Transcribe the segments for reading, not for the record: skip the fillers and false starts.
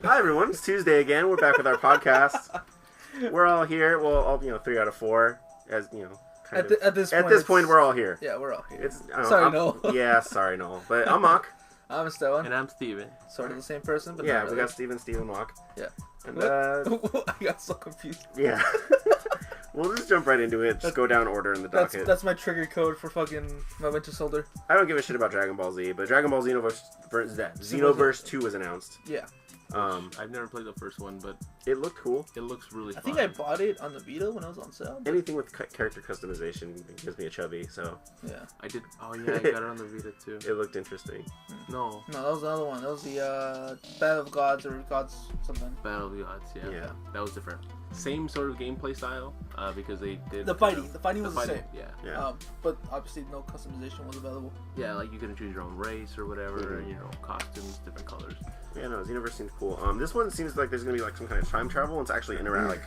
Hi everyone, it's Tuesday again. We're back with our podcast. We're all here. Well, all, 3 out of 4, as At this point, we're all here. Yeah, we're all here. It's sorry, Noel. Yeah, sorry, Noel. But I'm Mock. I'm Esteban. And I'm Steven. Sort of the same person, but yeah, not really. we got Steven Mock. Yeah. And I got so confused. Yeah. We'll just jump right into it. Just go down order in the docket. That's my trigger code for fucking my Winter Soldier. I don't give a shit about Dragon Ball Z, but Dragon Ball Xenoverse 2 was announced. Yeah. I've never played the first one, but it looked cool. It looks really fun. I think I bought it on the Vita when it was on sale. Anything with character customization gives me a chubby, so... Yeah. I did... Oh, yeah, I got it on the Vita, too. It looked interesting. No, that was the other one. That was the Battle of Gods or Gods something. Battle of the Gods, yeah. Yeah. That was different. Same sort of gameplay style, because they did... The fighting was the same. Yeah. But obviously no customization was available. Yeah, like you can choose your own race or whatever, costumes, different colors. Yeah, no, Xenoverse seems cool. This one seems like there's gonna be like some kind of time travel. It's actually like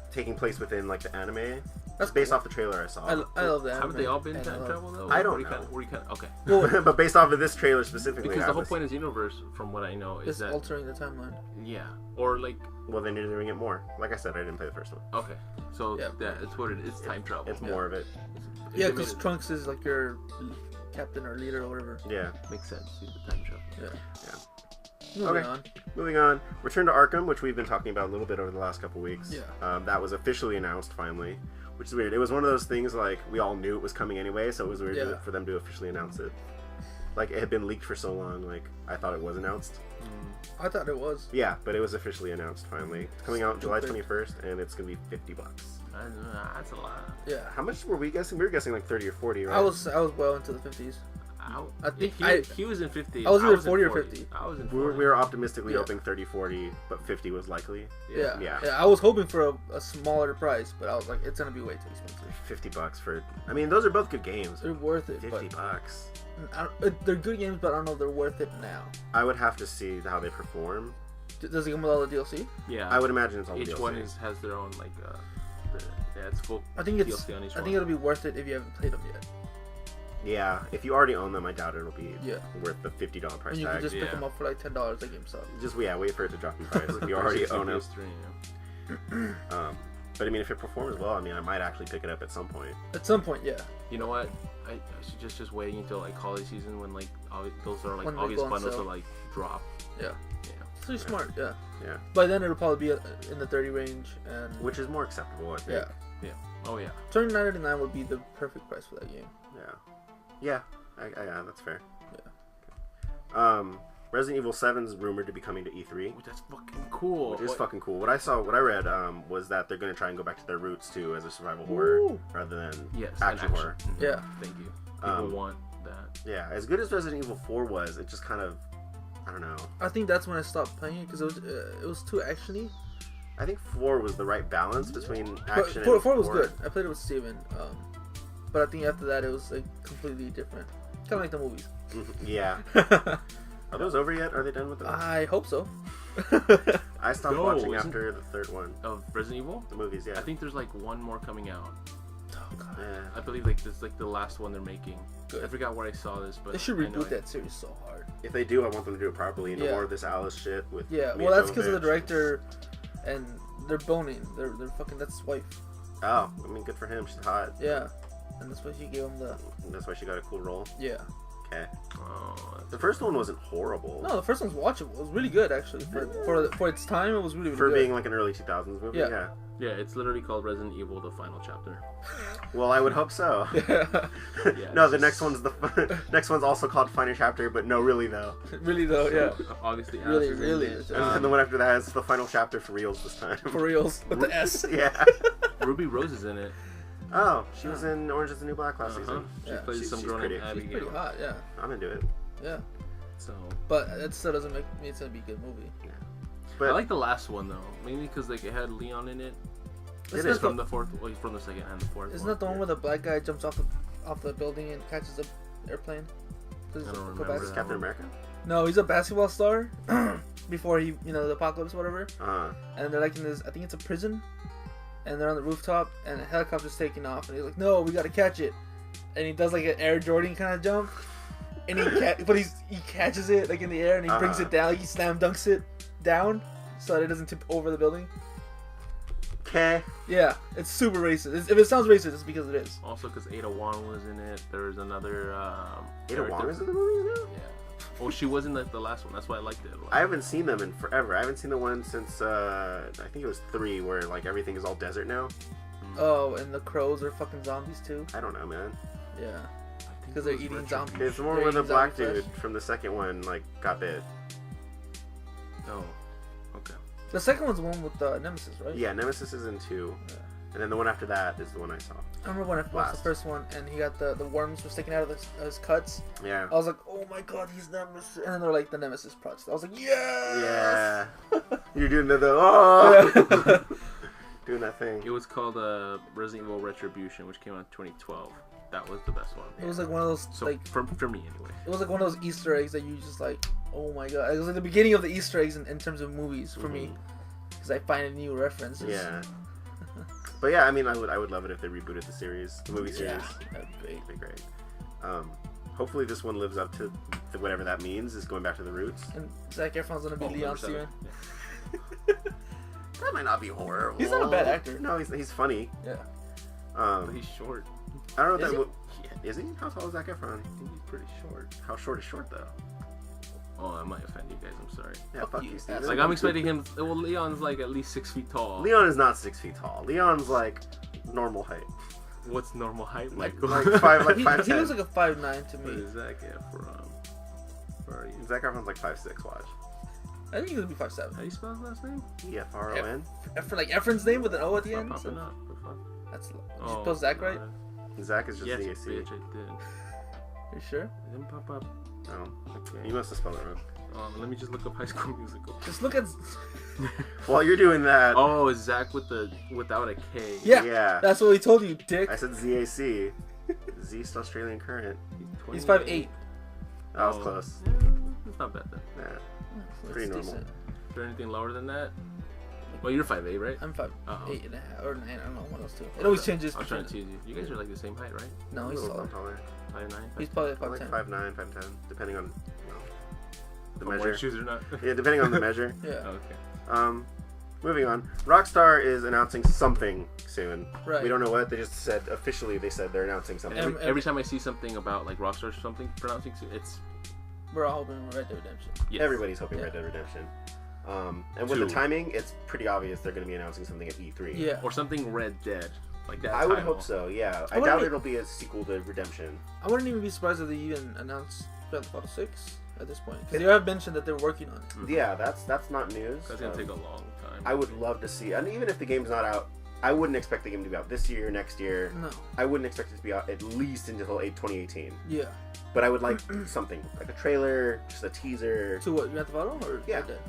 taking place within like the anime. That's based off the trailer I saw. I love that. Haven't they all been time travel though? I don't know. Okay. Well, but based off of this trailer specifically, because the whole point of Xenoverse, from what I know, is that altering the timeline. Yeah, or like. Well, then you're doing it more. Like I said, I didn't play the first one. Okay, so it's what it is. Time travel. It's more of it. Yeah, because Trunks is like your captain or leader or whatever. Yeah, makes sense. He's the time travel. Yeah. Moving on. Return to Arkham, which we've been talking about a little bit over the last couple weeks. Yeah. That was officially announced finally, which is weird. It was one of those things like we all knew it was coming anyway, so it was weird for them to officially announce it. Like it had been leaked for so long, like I thought it was announced. I thought it was. Yeah, but it was officially announced finally. It's coming out July 21st, and it's gonna be $50. That's a lot. Yeah. How much were we guessing? We were guessing like 30 or 40, right? I was well into the 50s. I think he was in 50. I was either 40 or 50. I was in 40. We were optimistically hoping 30, 40, but 50 was likely. Yeah. I was hoping for a smaller price, but I was like, it's gonna be way too expensive. $50 for. I mean, those are both good games. They're worth it. $50. They're good games, but I don't know if they're worth it now. I would have to see how they perform. Does it come with all the DLC? Yeah. I would imagine it's all each DLC. Each one has their own like. It's full. I think it'll be worth it if you haven't played them yet. Yeah, if you already own them, I doubt it'll be worth the $50 price tag. And you can just pick them up for like $10 at GameStop. Just wait for it to drop in price. If you already own it. But I mean, if it performs well, I mean, I might actually pick it up at some point. At some point, yeah. You know what? I should just waiting until like holiday season when like those are like when August bundles will like drop. Yeah. It's pretty smart, yeah. Yeah. By then it'll probably be in the 30 range, and which is more acceptable, I think. Yeah. Oh yeah. $29.99 would be the perfect price for that game. Yeah. Yeah, that's fair. Yeah. Resident Evil 7 is rumored to be coming to E3. That's fucking cool. Which is fucking cool. What I read was that they're going to try and go back to their roots too, as a survival horror rather than action horror. Yeah. Thank you. People want that. Yeah. As good as Resident Evil 4 was, it just kind of, I don't know. I think that's when I stopped playing it because it was too actiony. I think 4 was the right balance between action and 4 was good. I played it with Steven. But I think after that it was like completely different. Kind of like the movies. Yeah. Are those over yet? Are they done with those? I hope so. I stopped watching after the third one. Of Resident Evil? The movies, yeah. I think there's like one more coming out. Oh god. Yeah. I believe like this is like the last one they're making. Good. I forgot where I saw this, but they should reboot that series so hard. If they do, I want them to do it properly. No more of this Alice shit with. Yeah, well, that's because of the director, and they're boning. They're fucking. That's his wife. Oh, I mean, good for him. She's hot. Yeah, and that's why she gave him the. That's why she got a cool role. Yeah. Okay. The first one wasn't horrible. No, the first one's watchable. It was really good actually. For its time, it was really, really good. For being good. like an early 2000s movie. Yeah. Yeah, it's literally called Resident Evil: The Final Chapter. Well, I would hope so. No, the next one's also called Final Chapter, but no, really though. Really though, yeah. Obviously, really. And the one after that is the Final Chapter for reals this time. For reals with the S. Yeah. Ruby Rose is in it. Oh, she was in Orange Is the New Black last season. She plays some girl named Abigail. She's pretty hot, yeah. I'm into it. Yeah. So. But that still doesn't make me it's gonna be a good movie. Yeah. But I like the last one though, mainly because like it had Leon in it. It is from the fourth. Well, he's from the second and the fourth. Isn't that the one where the black guy jumps off the building and catches the airplane? I don't remember. Is Captain America? No, he's a basketball star. Before he, the apocalypse, or whatever. And they're like in this. I think it's a prison. And they're on the rooftop, and a helicopter's taking off, and he's like, "No, we gotta catch it." And he does like an Air Jordan kind of jump, and he catches it like in the air and he brings it down. He slam dunks it down so that it doesn't tip over the building. Okay. Yeah, it's super racist. If it sounds racist, it's because it is. Also, because Ada Wong was in it. There's another. Ada Wong is in the movie now? Yeah. Well, she was in the last one. That's why I liked it. I haven't seen them in forever. I haven't seen the one since I think it was 3, where like everything is all desert now. Oh, and the crows are fucking zombies too. I don't know, man. Yeah, because they're eating zombies. It's more where the black dude from the second one like got bit. Oh, okay. The second one's the one with Nemesis, right? Yeah, Nemesis is in 2. Yeah. And then the one after that is the one I saw. I remember when I watched the first one and he got the worms were sticking out of his cuts. Yeah. I was like, oh my god, he's Nemesis. And then they're like the Nemesis project. I was like, yes! Yeah. You're doing the doing that thing. It was called Resident Evil Retribution, which came out in 2012. That was the best one. It was like one of those like for me anyway. It was like one of those Easter eggs that you just like, oh my god. It was like the beginning of the Easter eggs in terms of movies for me, because I find new references. Yeah. But yeah, I mean, I would love it if they rebooted the series, the movie series. Yeah, that'd be great. That'd be great. Hopefully this one lives up to whatever that means, is going back to the roots. And Zac Efron's gonna be Leon Steven. That might not be horrible. He's not a bad actor. No, he's funny. Yeah. But he's short. I don't know what that is he? How tall is Zac Efron? I think he's pretty short. How short is short though? Oh, I might offend you guys. I'm sorry. Yeah, fuck you, Steven. Like I'm expecting him. Well, Leon's like at least 6 feet tall. Leon is not 6 feet tall. Leon's like normal height. What's normal height, Michael? Like 5'10". He looks like a 5'9" to me. What is Zac Efron? Where are you? Zac Efron's like 5'6". Watch. I think he's gonna be 5'7". How do you spell his last name? E-F-R-O-N. Like Efron's name with an O at the end. Popping up. That's. Did you spell Zach right? Zach is just yes, Z-A-C. Yes, I did. You sure? It didn't pop up. Oh, Okay. You must have spelled it wrong. Let me just look up High School Musical. Just look at. While you're doing that. Oh, it's Zach without a K. Yeah. That's what we told you, dick. I said Z-A-C. Z's Australian Current. He's 5'8". That was close. Yeah, it's not bad then. Yeah. Pretty normal. Decent. Is there anything lower than that? Well, you're 5'8", right? I'm 5'8" or 9. I don't know what else too. It always changes. I'm trying to tease you. You guys are like the same height, right? No, he's taller. 5'9". He's probably like 5'10". 5'9", 5'10", depending on the From measure. shoes or not? Yeah, depending on the measure. Yeah. Okay. Moving on. Rockstar is announcing something soon. Right. We don't know what. They just said officially. They said they're announcing something. Every time I see something about like Rockstar or something pronouncing, it's. We're all hoping Red Dead Redemption. Yes. Everybody's hoping Red Dead Redemption. And with the timing, it's pretty obvious they're going to be announcing something at E3. Yeah. Or something Red Dead. Like that. I would hope so, yeah. I doubt it'll be a sequel to Redemption. I wouldn't even be surprised if they even announced Grand Theft Auto 6 at this point. Because they have mentioned that they're working on it. Mm-hmm. Yeah, that's not news. That's going to take a long time. I would love to see, and even if the game's not out, I wouldn't expect the game to be out this year, next year. No. I wouldn't expect it to be out at least until 2018. Yeah. But I would like something, like a trailer, just a teaser. To what, Grand Theft Auto or yeah. Red Dead?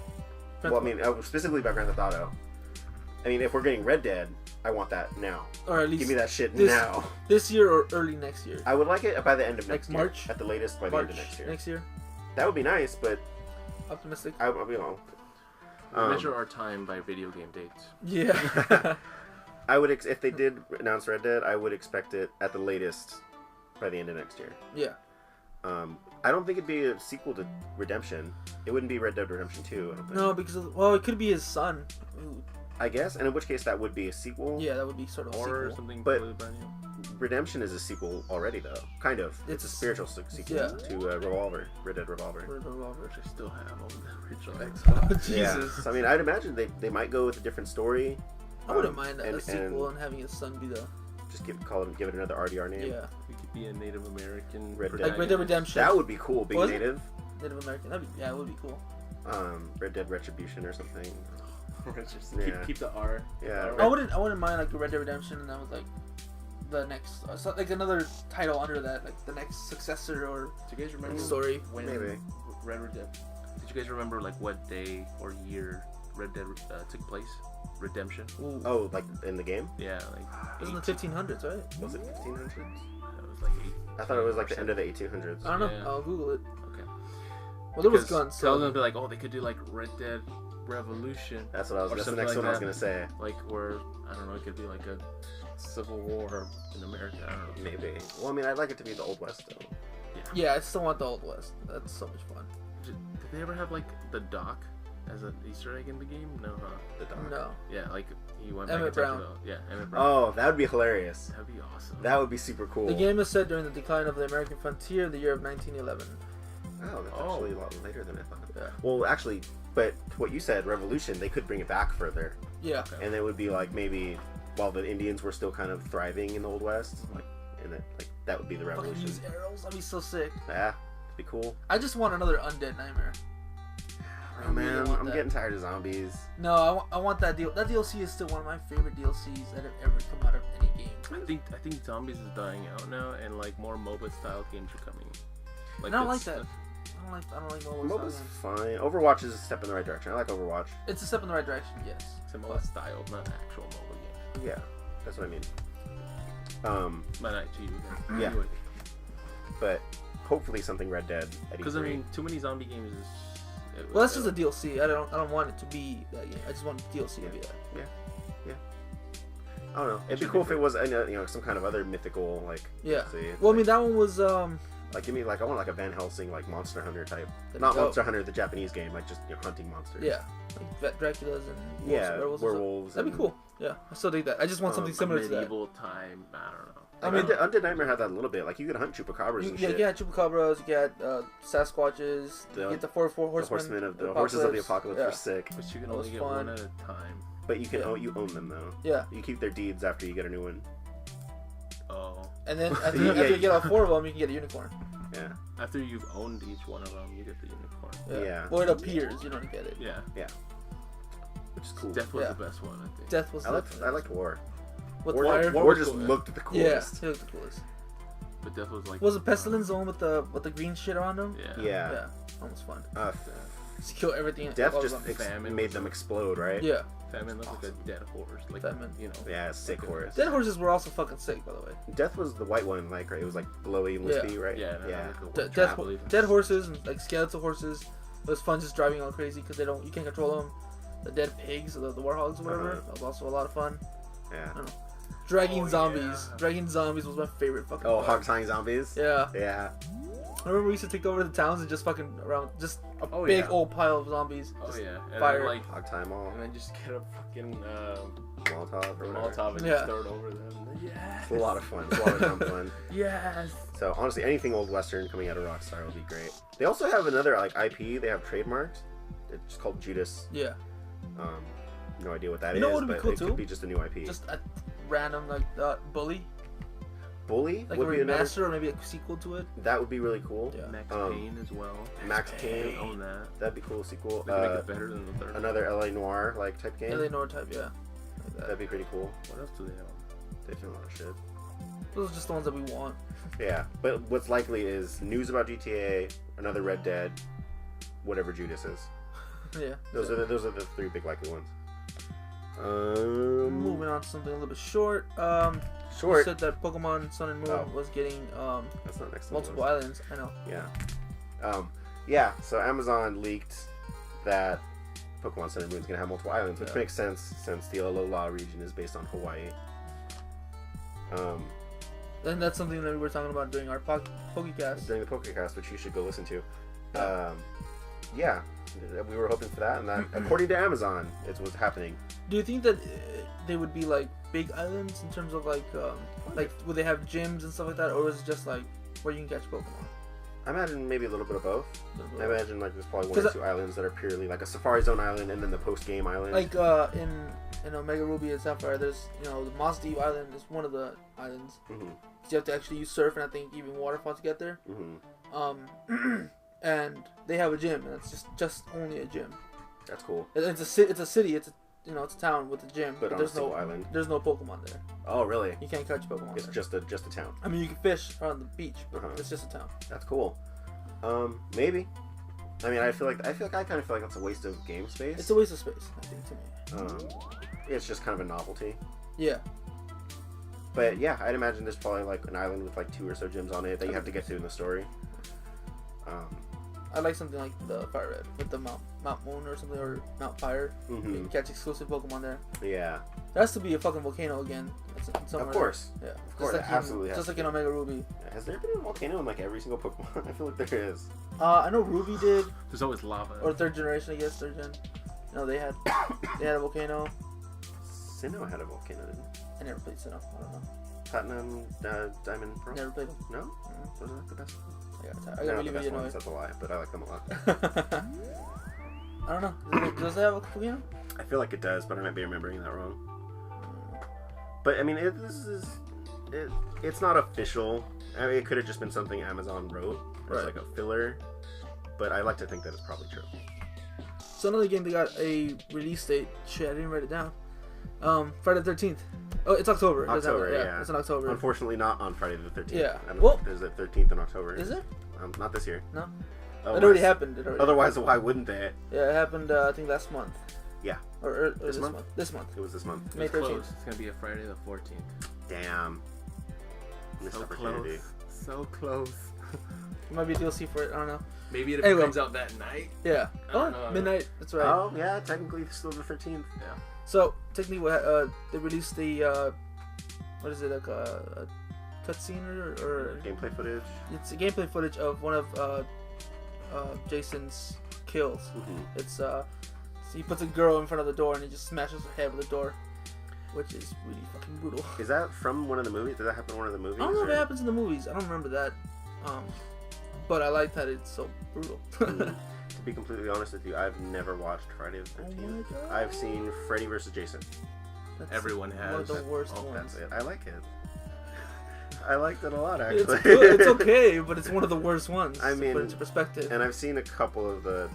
Well, I mean, specifically about Grand Theft Auto. I mean, if we're getting Red Dead, I want that now. Or at least give me that shit now. This year or early next year. I would like it by the end of next year. March? At the latest by the end of next year. Next year? That would be nice, but... Optimistic? Measure our time by video game dates. Yeah. I would if they did announce Red Dead, I would expect it at the latest by the end of next year. Yeah. I don't think it'd be a sequel to Redemption. It wouldn't be Red Dead Redemption 2. I don't think. No, because it could be his son. Ooh. I guess, and in which case that would be a sequel. Yeah, that would be sort of a sequel. Something but totally brand new. Redemption is a sequel already, though. Kind of. It's a spiritual sequel to Revolver, Red Dead Revolver. Which I still have on the original Xbox. Jesus. Yeah. So, I mean, I'd imagine they might go with a different story. I wouldn't mind a sequel and having his son be the... Just give it another RDR name. Yeah. We could be a Native American. Red Dead. Like Red Dead Redemption. That would be cool, being native. Native American. Yeah, it would be cool. Red Dead Retribution or something. Keep the R. Yeah. I wouldn't mind like a Red Dead Redemption, and that was like the next, like another title under that, like the next successor or. Do you guys remember story? When maybe Red Dead? Did you guys remember like what day or year Red Dead took place? Redemption. Ooh. Oh, like in the game? Yeah, like. It was in the 1500s, right? Was it 1500s? It was like 8. I thought it was like the end of the 1800s. I don't know. Yeah. I'll Google it. Okay. Well, there was guns. So I was gonna be like, oh, they could do like Red Dead Revolution. That's what I was. That's the next one I was gonna say. Like where I don't know, it could be like a civil war in America. I don't know. Maybe. Well, I mean, I'd like it to be the Old West though. Yeah, I still want the Old West. That's so much fun. Did they ever have like the dock as an Easter egg in the game? No, huh? The dock. No. Yeah, like he went Emmett back Brown. Yeah, Emmett Brown. Oh, that would be hilarious. That'd be awesome. That would be super cool. The game is set during the decline of the American frontier in the year of 1911. Oh, that's actually a lot later than I thought. Yeah. Well, actually, but what you said, Revolution, they could bring it back further. Yeah. Okay. And it would be like maybe while the Indians were still kind of thriving in the Old West, that would be the Fucking Revolution. use arrows. That'd be so sick. Yeah, it'd be cool. I just want another Undead Nightmare. Oh man, I'm getting tired of zombies. No, I want that deal. That DLC is still one of my favorite DLCs that have ever come out of any game. I think zombies is dying out now, and like more MOBA style games are coming. I don't like that. I don't like MOBA. MOBA's fine. Overwatch is a step in the right direction. I like Overwatch. It's a step in the right direction, yes. It's a MOBA style, not actual MOBA game. Yeah, that's what I mean. But not to you. Yeah. But hopefully something Red Dead. Because I mean, too many zombie games is. Well, that's just a DLC. I don't want it to be that game. I just want DLC to be that. Yeah. I don't know. It'd be cool if it was some kind of other mythical DLC. Well, I mean that one was give me I want like a Van Helsing Monster Hunter type. That'd Not be dope. Monster Hunter, the Japanese game, just hunting monsters. Yeah, like Draculas and werewolves. That'd be cool. Yeah, I still dig that. I just want something similar to that. Medieval time. I don't know. I mean, Undead Nightmare had that a little bit. Like you could hunt chupacabras and shit. You got chupacabras, you got Sasquatches, you get the four horsemen. The horses of the apocalypse were sick. But you can only get one at a time. But you can you own them though. Yeah. You keep their deeds after you get a new one. Oh. And then after you get all four of them, you can get a unicorn. Yeah. After you've owned each one of them, you get the unicorn. Yeah. Well, it appears. You don't get it. Yeah. Which is cool. Death was the best one, I think. Death was. I liked War. With War just cool, looked the Yeah, coolest. it looked the coolest. But Death was like. Was it Pestilence the one with the green shit around him? Yeah. Yeah. Yeah. That was fun. Just kill everything. Death just made them explode, right? Yeah. Famine looked like a dead horse. Like, Famine. Yeah, sick horse. Dead horses were also fucking sick, by the way. Death was the white one, right? It was blowy, lispy, right? Yeah. Dead horses and skeletal horses. It was fun just driving all crazy because you can't control them. The dead pigs, the warhogs or whatever. That was also a lot of fun. Yeah. I don't know. Dragging zombies. Yeah. Dragging zombies was my favorite fucking part. hog tying zombies? Yeah. Yeah. I remember we used to take over the towns and just fucking around, just a big old pile of zombies. Oh yeah. And fire. then, hog tie them all. And then just get a fucking Molotov and just throw it over them. Yeah. It's a lot of fun. It's a lot of dumb fun. Yes. So honestly, anything old western coming out of Rockstar will be great. They also have another IP they have trademarked. It's called Judas. Yeah. No idea what that is. You know what would be cool it too? Could be just a new IP. Just a random Bully. Bully? Like would a be another... remaster or maybe a sequel to it. That would be really cool. Yeah. Max Payne as well. Max Payne. Own that. That'd be cool sequel. They could make it better than the third. Another LA Noire type game. LA Noire type, yeah. Like That'd be pretty cool. What else do they own? They do a lot of shit. Those are just the ones that we want. Yeah, but what's likely is news about GTA, another Red Dead, whatever Judas is. Yeah. Those are the three big likely ones. Moving on to something a little bit short. You said that Pokemon Sun and Moon was getting that's not next multiple islands. I know. Yeah. So Amazon leaked that Pokemon Sun and Moon is gonna have multiple islands, which makes sense since the Alola region is based on Hawaii. And that's something that we were talking about during our Pokecast. During the Pokecast, which you should go listen to. Yeah, we were hoping for that, and that, according to Amazon, it's what's happening. Do you think that they would be big islands in terms of would they have gyms and stuff like that, or is it just where you can catch Pokemon? I imagine maybe a little bit of both. I imagine there's probably one or two islands that are purely a Safari Zone island, and then the post-game island. In Omega Ruby and Sapphire, there's the Moss Deep Island is one of the islands. Mm-hmm. You have to actually use surf and I think even waterfall to get there. Mm-hmm. And they have a gym, and it's just only a gym. That's cool. It's a city. It's a town with a gym. But on there's a single island. There's no Pokemon there. Oh, really? You can't catch Pokemon. It's there. just a town. I mean, you can fish on the beach, but it's just a town. That's cool. Maybe. I mean, I kind of feel like that's a waste of game space. It's a waste of space, I think, to me. It's just kind of a novelty. Yeah. But yeah, I'd imagine there's probably an island with 2 or so gyms on it that you have to get to in the story. I like something like the Fire Red with the Mount Moon or something, or Mount Fire. Mm-hmm. You can catch exclusive Pokemon there. Yeah. There has to be a fucking volcano again. Of course. Yeah. Of course, like absolutely. Just like in Omega Ruby. Has there been a volcano in like every single Pokemon? I feel like there is. I know Ruby did. There's always lava. Or third generation, I guess. Third gen. No, they had a volcano. Sinnoh had a volcano, didn't it? I never played Sinnoh. I don't know. Platinum, Diamond, Pearl? Never played them. No? Mm-hmm. Those are like the best ones. I got really, really annoyed. That's a lie, but I like them a lot. I don't know. Does it have a volcano? I feel like it does, but I might be remembering that wrong. But I mean, it's not official. I mean, it could have just been something Amazon wrote as like a filler. But I like to think that it's probably true. So another game, they got a release date. Shit, I didn't write it down. Friday the 13th. Oh, it's October. October, yeah. It's in October. Unfortunately, not on Friday the 13th. Yeah. Well, there's a 13th in October. Is it? Not this year. No. Otherwise, it already happened. Otherwise, why wouldn't they? Yeah, it happened. I think last month. Yeah. Or this month. This month. It was this month. May 13th. It's gonna be a Friday the 14th. Damn. Missed opportunity. So close. It might be a DLC for it. I don't know. Maybe it comes out that night. Yeah. I don't know. Midnight. That's right. Oh yeah, technically it's still the 13th. Yeah. So technically, they released the what is it, like a cutscene or gameplay footage? It's a gameplay footage of one of Jason's kills. Mm-hmm. It's so he puts a girl in front of the door and he just smashes her head with the door, which is really fucking brutal. Is that from one of the movies? Did that happen in one of the movies? I don't know if it happens in the movies. I don't remember that. But I like that it's so brutal. To be completely honest with you, I've never watched Friday the 13th. Oh my God. I've seen Freddy vs. Jason. Everyone has. One of the worst That's ones. it. I like it. I liked it a lot, It's actually. good. It's okay, but it's one of the worst ones. I mean, to put into perspective. And I've seen a couple of the.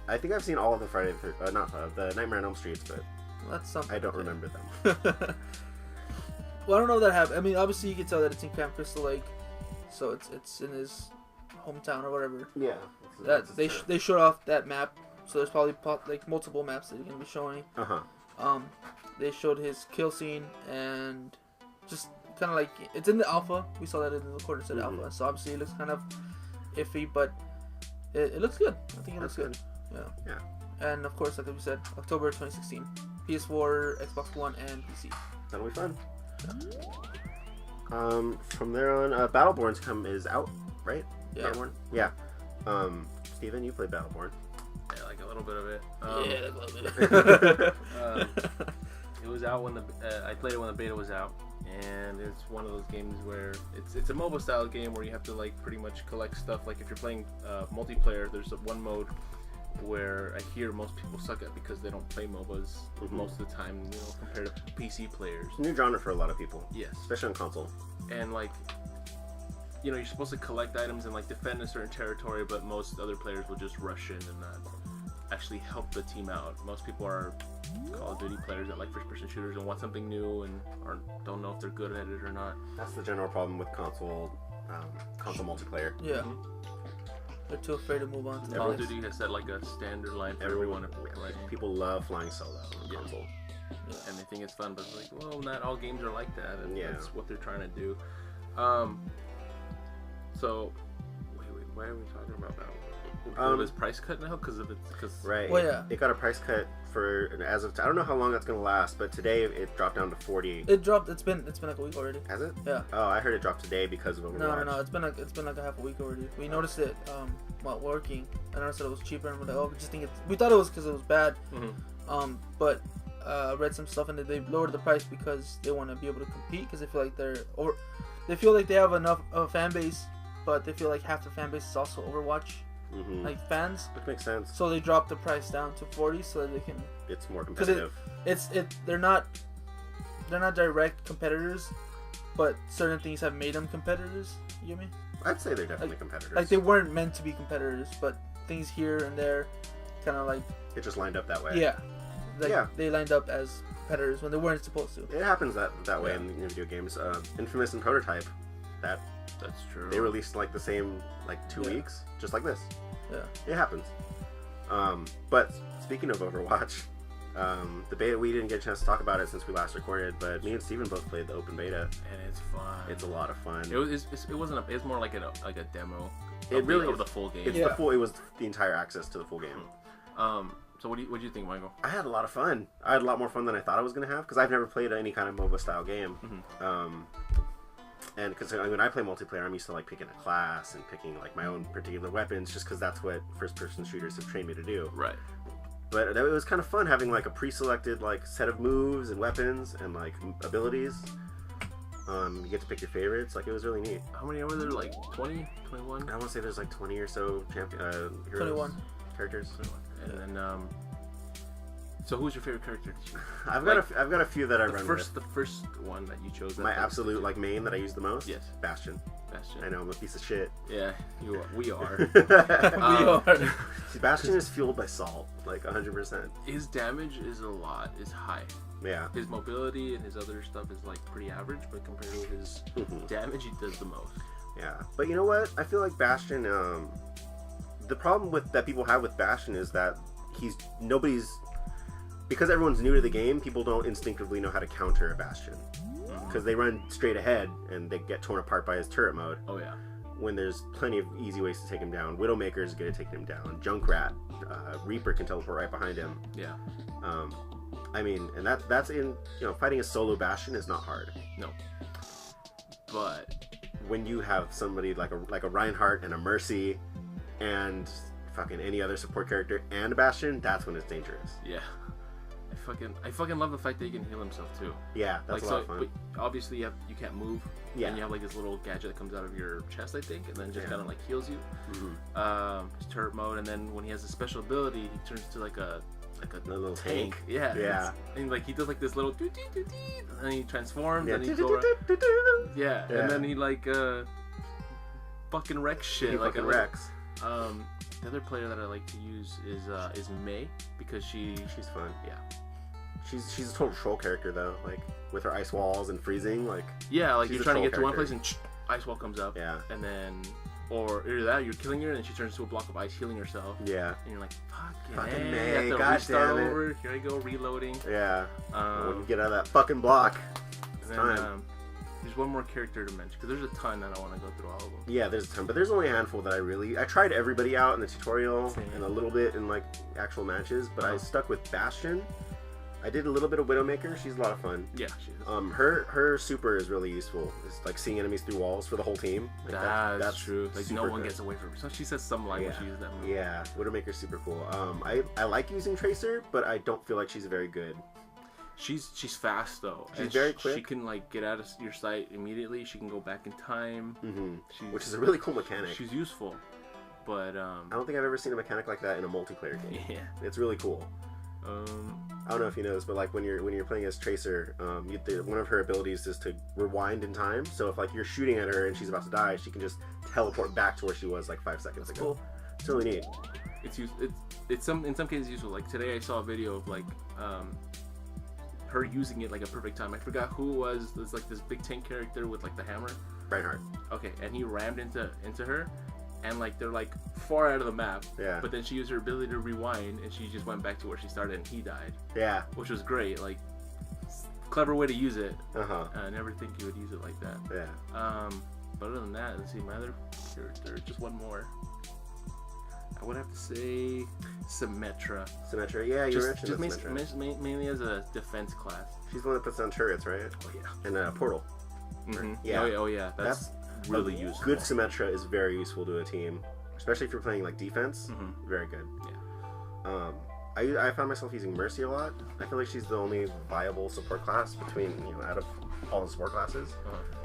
I think I've seen all of the Friday the the Nightmare on Elm Streets, but that's something. I don't remember them. Well, I don't know if that happened. I mean, obviously you can tell that it's in Camp Crystal Lake, so it's in his hometown or whatever. Yeah. That they showed off that map, so there's probably like multiple maps that you're gonna be showing. They showed his kill scene and just kind of like it's in the alpha. We saw that in the recording set alpha, so obviously it looks kind of iffy, but it looks good. I think it looks good. Yeah. And of course, like we said, October 2016, PS4, Xbox One, and PC. That'll be fun. From there on, Battleborn is out, right? Yeah. Battleborn? Yeah. Steven, you played Battleborn. Yeah, like a little bit of it. Yeah, like a little bit. It was out when I played it when the beta was out, and it's one of those games where it's a MOBA style game where you have to like pretty much collect stuff. Like if you're playing multiplayer, there's one mode where I hear most people suck at because they don't play MOBAs most of the time, you know, compared to PC players. It's a new genre for a lot of people. Yes. Especially on console. And like, you know, you're supposed to collect items and like defend a certain territory, but most other players will just rush in and not actually help the team out. Most people are Call of Duty players that like first-person shooters and want something new and don't know if they're good at it or not. That's the general problem with console multiplayer. Yeah. They're too afraid to move on to Call of Duty has set like a standard line for everyone to play. People love flying solo on console. Yeah. And they think it's fun, but it's like, well, not all games are like that, and yeah. That's what they're trying to do. So, wait, why are we talking about that? Is price cut now because of it? Right. Well, yeah. It got a price cut for I don't know how long that's gonna last, but today it dropped down to 40. It dropped. It's been like a week already. Has it? Yeah. Oh, I heard it dropped today because of Overwatch. No. It's been like a half a week already. We noticed it while working. I noticed that it was cheaper, and we're like, we thought it was because it was bad. But read some stuff and they lowered the price because they want to be able to compete because they feel like they feel like they have enough fan base, but they feel like half their fan base is also Overwatch like fans. Which makes sense. So they dropped the price down to 40 so that they can. It's more competitive. They're not direct competitors, but certain things have made them competitors. You get me? I'd say they're definitely competitors. Like they weren't meant to be competitors, but things here and there, kind of like it just lined up that way. Yeah. They lined up as competitors when they weren't supposed to. It happens that way in video games. Infamous and Prototype, that's true. They released like the same 2 weeks, just like this. Yeah, it happens. But speaking of Overwatch, the beta, we didn't get a chance to talk about it since we last recorded, but me and Steven both played the open beta, and it's fun. It's a lot of fun. It's more like a demo. It really of the full game. It was the entire access to the full game. So what do you think, Michael? I had a lot of fun. I had a lot more fun than I thought I was gonna have because I've never played any kind of MOBA style game. And because when I play multiplayer, I'm used to like picking a class and picking like my own particular weapons, just because that's what first-person shooters have trained me to do. Right. But it was kind of fun having like a pre-selected like set of moves and weapons and like abilities. You get to pick your favorites. Like it was really neat. How many were there? Like 20, 21? I want to say there's like 20 or so heroes, 21 characters. 21. And then so who's your favorite character? I've got a few that I run with. The first one that you chose. My absolute like main that I use the most. Yes. Bastion. Bastion. I know I'm a piece of shit. Yeah, we are. We are. See, Bastion is fueled by salt, like 100%. His damage is high. Yeah. His mobility and his other stuff is like pretty average, but compared to his damage, he does the most. Yeah, but you know what? I feel like Bastion. The problem that people have with Bastion is that because everyone's new to the game, people don't instinctively know how to counter a Bastion. Because they run straight ahead and they get torn apart by his turret mode. Oh yeah. When there's plenty of easy ways to take him down. Widowmaker is good at taking him down. Junkrat, Reaper can teleport right behind him. Yeah. I mean, and that's in fighting a solo Bastion is not hard. No. But when you have somebody like a Reinhardt and a Mercy and fucking any other support character and a Bastion, that's when it's dangerous. Yeah. I fucking love the fact that he can heal himself too. Yeah, that's a lot of fun. But obviously you can't move. Yeah. And you have like this little gadget that comes out of your chest, I think, and then just kind of like heals you. His turret mode, and then when he has a special ability, he turns to like a little tank. Yeah. Yeah. And like he does like this little and then he transforms and he yeah. And then he like fucking wrecks shit. He like fucking wrecks. The other player that I like to use is Mei because she's fun. Yeah. She's a total troll character though, like with her ice walls and freezing, like like you're trying to get to one place and ice wall comes up. Yeah. And then or either that you're killing her and then she turns to a block of ice healing herself. Yeah. And you're like, fucking Mei, Mei, you have to God restart damn it. over. Here I go reloading. Yeah. When you get out of that fucking block, it's time. There's one more character to mention because there's a ton that I want to go through all of them. Yeah, there's a ton, but there's only a handful that I tried everybody out in the tutorial and a little bit in like actual matches, but I stuck with Bastion. I did a little bit of Widowmaker. She's a lot of fun. Yeah, she is. Her super is really useful. It's like seeing enemies through walls for the whole team. Like that's true. Like no one gets away from her. So she says some line when she uses that move. Yeah, Widowmaker's super cool. I like using Tracer, but I don't feel like she's very good. She's fast though. She's very quick. She can like get out of your sight immediately. She can go back in time. Which is a really cool mechanic. She's useful, but I don't think I've ever seen a mechanic like that in a multiplayer game. Yeah, it's really cool. I don't know if you know this, but like when you're playing as Tracer, one of her abilities is to rewind in time. So if like you're shooting at her and she's about to die, she can just teleport back to where she was like 5 seconds ago. Cool. It's really neat. It's in some cases useful. Like today I saw a video of like her using it like a perfect time. I forgot who it was. There's like this big tank character with like the hammer. Reinhardt. Okay, and he rammed into her, and like they're like far out of the map. Yeah. But then she used her ability to rewind, and she just went back to where she started, and he died. Yeah. Which was great. Like clever way to use it. I never think you would use it like that. Yeah. But other than that, let's see my other character. Just one more. I would have to say Symmetra. Symmetra, yeah, you mentioned mainly as a defense class. She's the one that puts down turrets, right? Oh yeah. And a portal. Yeah. Oh yeah. That's really useful. Good Symmetra is very useful to a team, especially if you're playing like defense. Very good. Yeah. I found myself using Mercy a lot. I feel like she's the only viable support class between out of all the support classes.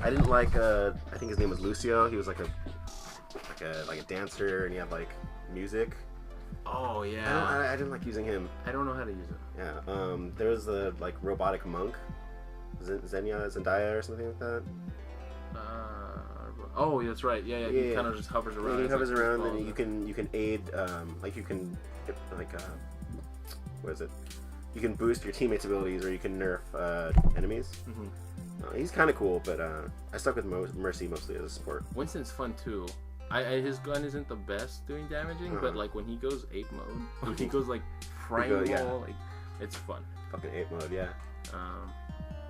I didn't like I think his name was Lucio. He was like a dancer, and he had like music. Oh yeah. I didn't like using him. I don't know how to use it. Yeah. There was the like robotic monk, Zendaya or something like that. Oh, that's right. Yeah. He kind of just hovers around. Yeah, he hovers around, and you can aid. What is it? You can boost your teammates' abilities, or you can nerf enemies. He's kind of cool, but I stuck with Mercy mostly as a support. Winston's fun too. His gun isn't the best doing damaging, but like when he goes ape mode, when he goes like primal, like it's fun. Fucking ape mode, yeah.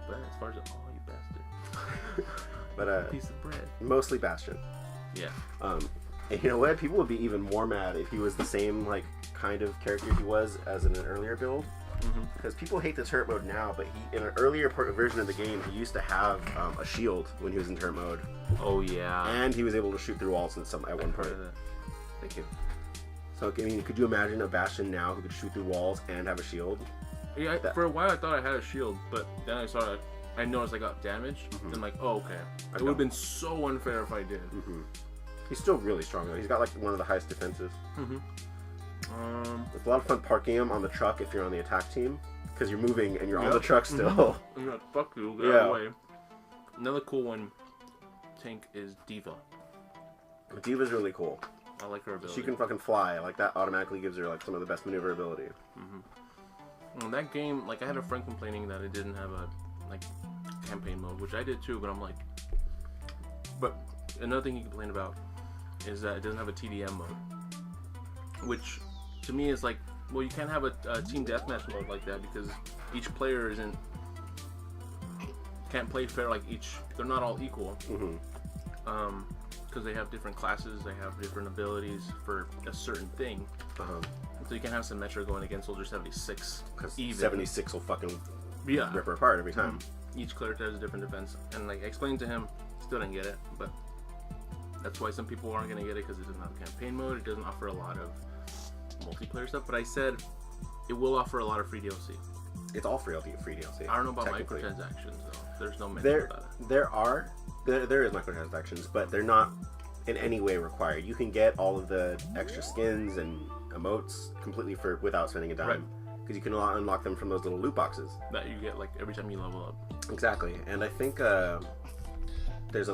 But as far as you bastard. But piece of bread. Mostly Bastion. Yeah. And you know what? People would be even more mad if he was the same like kind of character he was as in an earlier build. Because people hate the turret mode now, but he in an earlier version of the game, he used to have a shield when he was in turret mode. Oh yeah. And he was able to shoot through walls at one point. Thank you. So I mean, could you imagine a Bastion now who could shoot through walls and have a shield? Yeah, for a while I thought I had a shield, but then I noticed I got damaged. Then I'm like, oh okay. It would have been so unfair if I did. He's still really strong though. He's got like one of the highest defenses. It's a lot of fun parking him on the truck if you're on the attack team, because you're moving and you're on the truck still. Yeah, fuck you, get out of the way. Another cool one tank is D.Va. D.Va's really cool. I like her ability. She can fucking fly. Like that automatically gives her like some of the best maneuverability. In that game, like I had a friend complaining that it didn't have a like campaign mode, which I did too, but I'm like, but another thing he complained about is that it doesn't have a TDM mode, which to me is like, well, you can't have a team deathmatch mode like that because each player can't play fair. Like they're not all equal. Because they have different classes, they have different abilities for a certain thing. So you can't have Symmetra going against Soldier 76. Because 76 will fucking rip her apart every time. Each character has a different defense. And like I explained to him, still didn't get it, but that's why some people aren't going to get it, because it doesn't have campaign mode, it doesn't offer a lot of multiplayer stuff. But I said it will offer a lot of free DLC. It's all free DLC. I don't know about microtransactions though. There's no mention about it. There is microtransactions, but they're not in any way required. You can get all of the extra skins and emotes completely without spending a dime, because you can unlock them from those little loot boxes that you get like every time you level up. Exactly, and I think there's the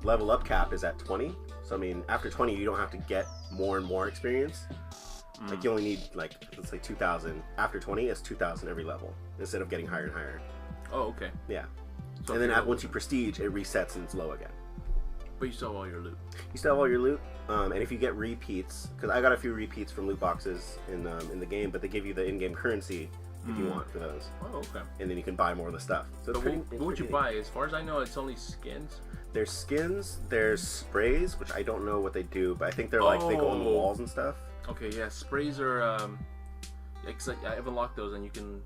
level up cap is at 20. So I mean, after 20, you don't have to get more and more experience. Like you only need like, let's say 2,000. After 20, it's 2,000 every level instead of getting higher and higher. Oh, okay. Yeah. So and then once you prestige, it resets and it's low again. But you still have all your loot. You still have all your loot, and if you get repeats, because I got a few repeats from loot boxes in the game, but they give you the in-game currency if you want for those. Oh, okay. And then you can buy more of the stuff. So what would you buy? As far as I know, it's only skins. There's skins, there's sprays, which I don't know what they do, but I think they're like, they go on the walls and stuff. Okay, yeah, sprays are, I have unlocked those, and you can,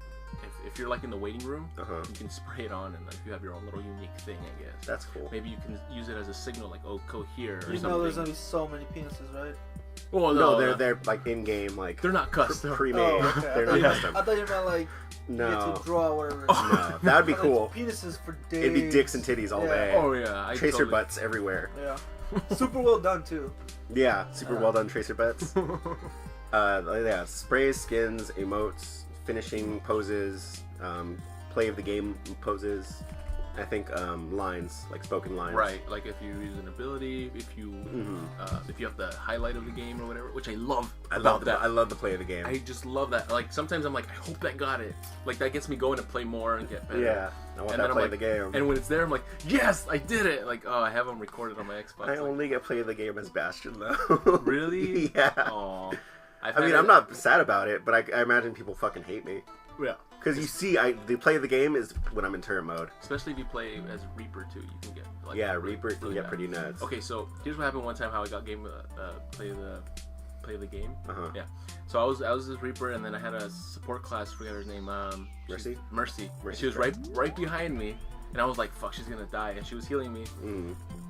if you're like in the waiting room, you can spray it on, and like you have your own little unique thing, I guess. That's cool. Maybe you can use it as a signal, like, oh, go here, or something. You know there's gonna be so many penises, right? Well, no, they're like in-game, like... They're not custom. Pre-made. Oh, okay. They're not custom. I thought you meant like... No. You get to draw whatever. No, that would be cool. Penises for days. It'd be dicks and titties all day. Oh, yeah. Tracer butts everywhere. Yeah. Super well done, too. Yeah, super well done tracer butts. Yeah, sprays, skins, emotes, finishing poses, play of the game poses. I think lines, like spoken lines. Right, like if you use an ability, if you have the highlight of the game or whatever, which I love. I love the play of the game. I just love that. Like sometimes I'm like, I hope that got it. Like that gets me going to play more and get better. Yeah, I want that play of the game. And when it's there, I'm like, yes, I did it. Like, oh, I have them recorded on my Xbox. I only get play of the game as Bastion though. Really? Yeah. Aww. I'm not sad about it, but I imagine people fucking hate me. Yeah. Because you see, the play of the game is when I'm in turret mode. Especially if you play as Reaper too, you can get like Reaper can get pretty nuts. Okay, so here's what happened one time. How I got play of the game. Yeah. So I was this Reaper, and then I had a support class. Forget her name. Mercy. She was right behind me, and I was like, "Fuck, she's gonna die," and she was healing me,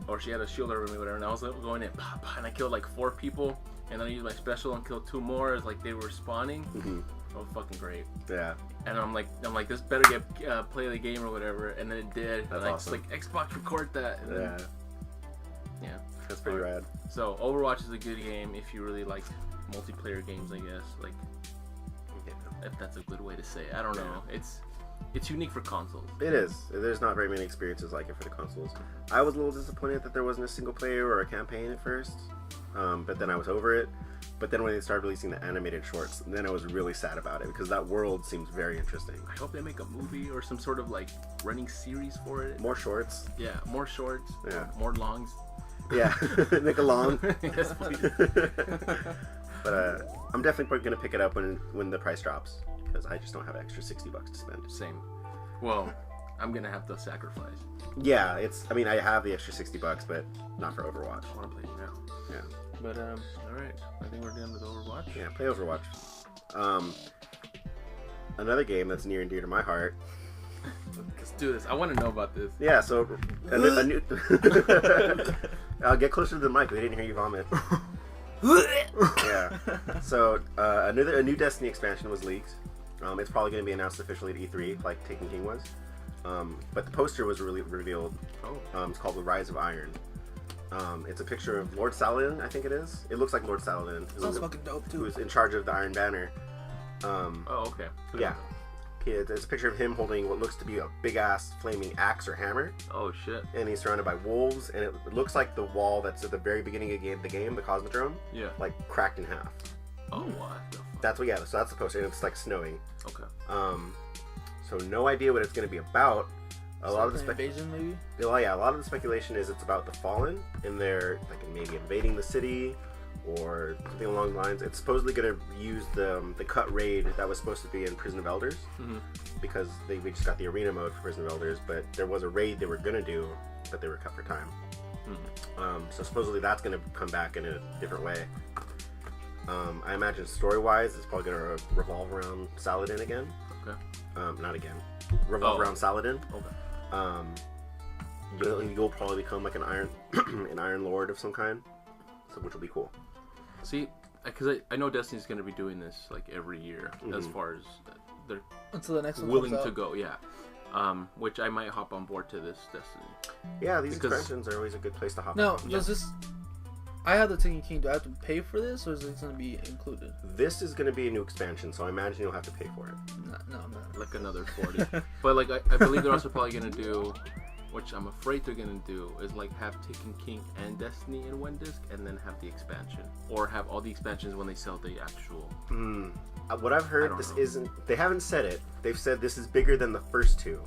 or she had a shield over me, whatever. And I was going in, and I killed like 4 people, and then I used my special and killed 2 more as like they were spawning. Oh, fucking great. Yeah. And I'm like, this better get play of the game or whatever, and then it did. That's awesome. Just like, Xbox record that. And then, yeah. That's pretty rad. So Overwatch is a good game if you really like multiplayer games, I guess. Like, if that's a good way to say it. I don't know. It's unique for consoles. It is. There's not very many experiences like it for the consoles. I was a little disappointed that there wasn't a single player or a campaign at first, but then I was over it. But then when they started releasing the animated shorts, then I was really sad about it, because that world seems very interesting. I hope they make a movie or some sort of like running series for it. More shorts. Yeah, more shorts. Yeah. More longs. Yeah, make a long. Yes, please. But I'm definitely going to pick it up when the price drops, because I just don't have extra $60 to spend. Same. Well, I'm going to have to sacrifice. Yeah, I have the extra $60, but not for Overwatch. I want to play it now. Yeah. But all right, I think we're done with Overwatch. Yeah, play Overwatch. Another game that's near and dear to my heart. Let's do this. I want to know about this. Yeah, so a new I'll get closer to the mic. They didn't hear you vomit. Yeah. So a new Destiny expansion was leaked. It's probably going to be announced officially at E3, like Taken King was. But the poster was revealed. It's called The Rise of Iron. It's a picture of Lord Saladin, I think it is. It looks like Lord Saladin. Sounds fucking dope too. Who's in charge of the Iron Banner. Okay. Yeah. It's a picture of him holding what looks to be a big-ass flaming axe or hammer. Oh, shit. And he's surrounded by wolves, and it looks like the wall that's at the very beginning of the game, the Cosmodrome, like, cracked in half. Oh, what the fuck? So that's the poster, and it's, like, snowing. Okay. So no idea what it's going to be about. A lot of the invasion, maybe? Well, yeah, a lot of the speculation is it's about the Fallen, and they're, like, maybe invading the city, or something along the lines. It's supposedly going to use the cut raid that was supposed to be in Prison of Elders, because we just got the arena mode for Prison of Elders, but there was a raid they were going to do, but they were cut for time. So supposedly that's going to come back in a different way. I imagine story-wise, it's probably going to revolve around Saladin again. Okay. Not again. Revolve around Saladin. Okay. You'll probably become like an Iron Lord of some kind, which will be cool. See, because I know Destiny's going to be doing this like every year, as far as they're until the next one willing comes to out. go. Yeah. Which I might hop on board to this Destiny. Yeah, these expansions are always a good place to hop on. on. Does this... I have the Taken King. Do I have to pay for this, or is it going to be included? This is going to be a new expansion, so I imagine you'll have to pay for it. No, I'm not. Like another 40. But like I believe they're also probably going to do, which I'm afraid they're going to do, is like have Taken King and Destiny in one disc, and then have the expansion, or have all the expansions when they sell the actual. What I've heard, they haven't said it. They've said this is bigger than the first two.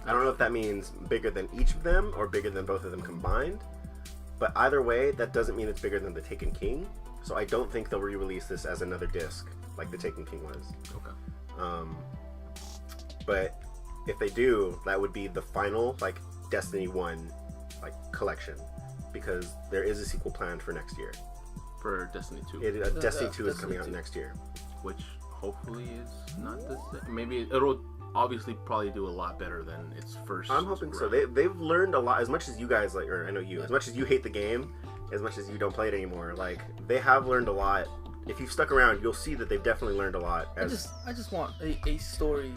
I don't know if that means bigger than each of them or bigger than both of them combined. But either way, that doesn't mean it's bigger than the Taken King. So I don't think they'll re-release this as another disc like the Taken King was. Okay. But if they do, that would be the final like Destiny 1 like collection, because there is a sequel planned for next year. For Destiny 2. Destiny 2 is coming out next year. Which hopefully is not the same. Maybe it'll obviously probably do a lot better than its first. I'm hoping so. They've learned a lot. As much as you guys like, or I know you, as much as you hate the game, as much as you don't play it anymore, like they have learned a lot. If you've stuck around, you'll see that they've definitely learned a lot. I just want a story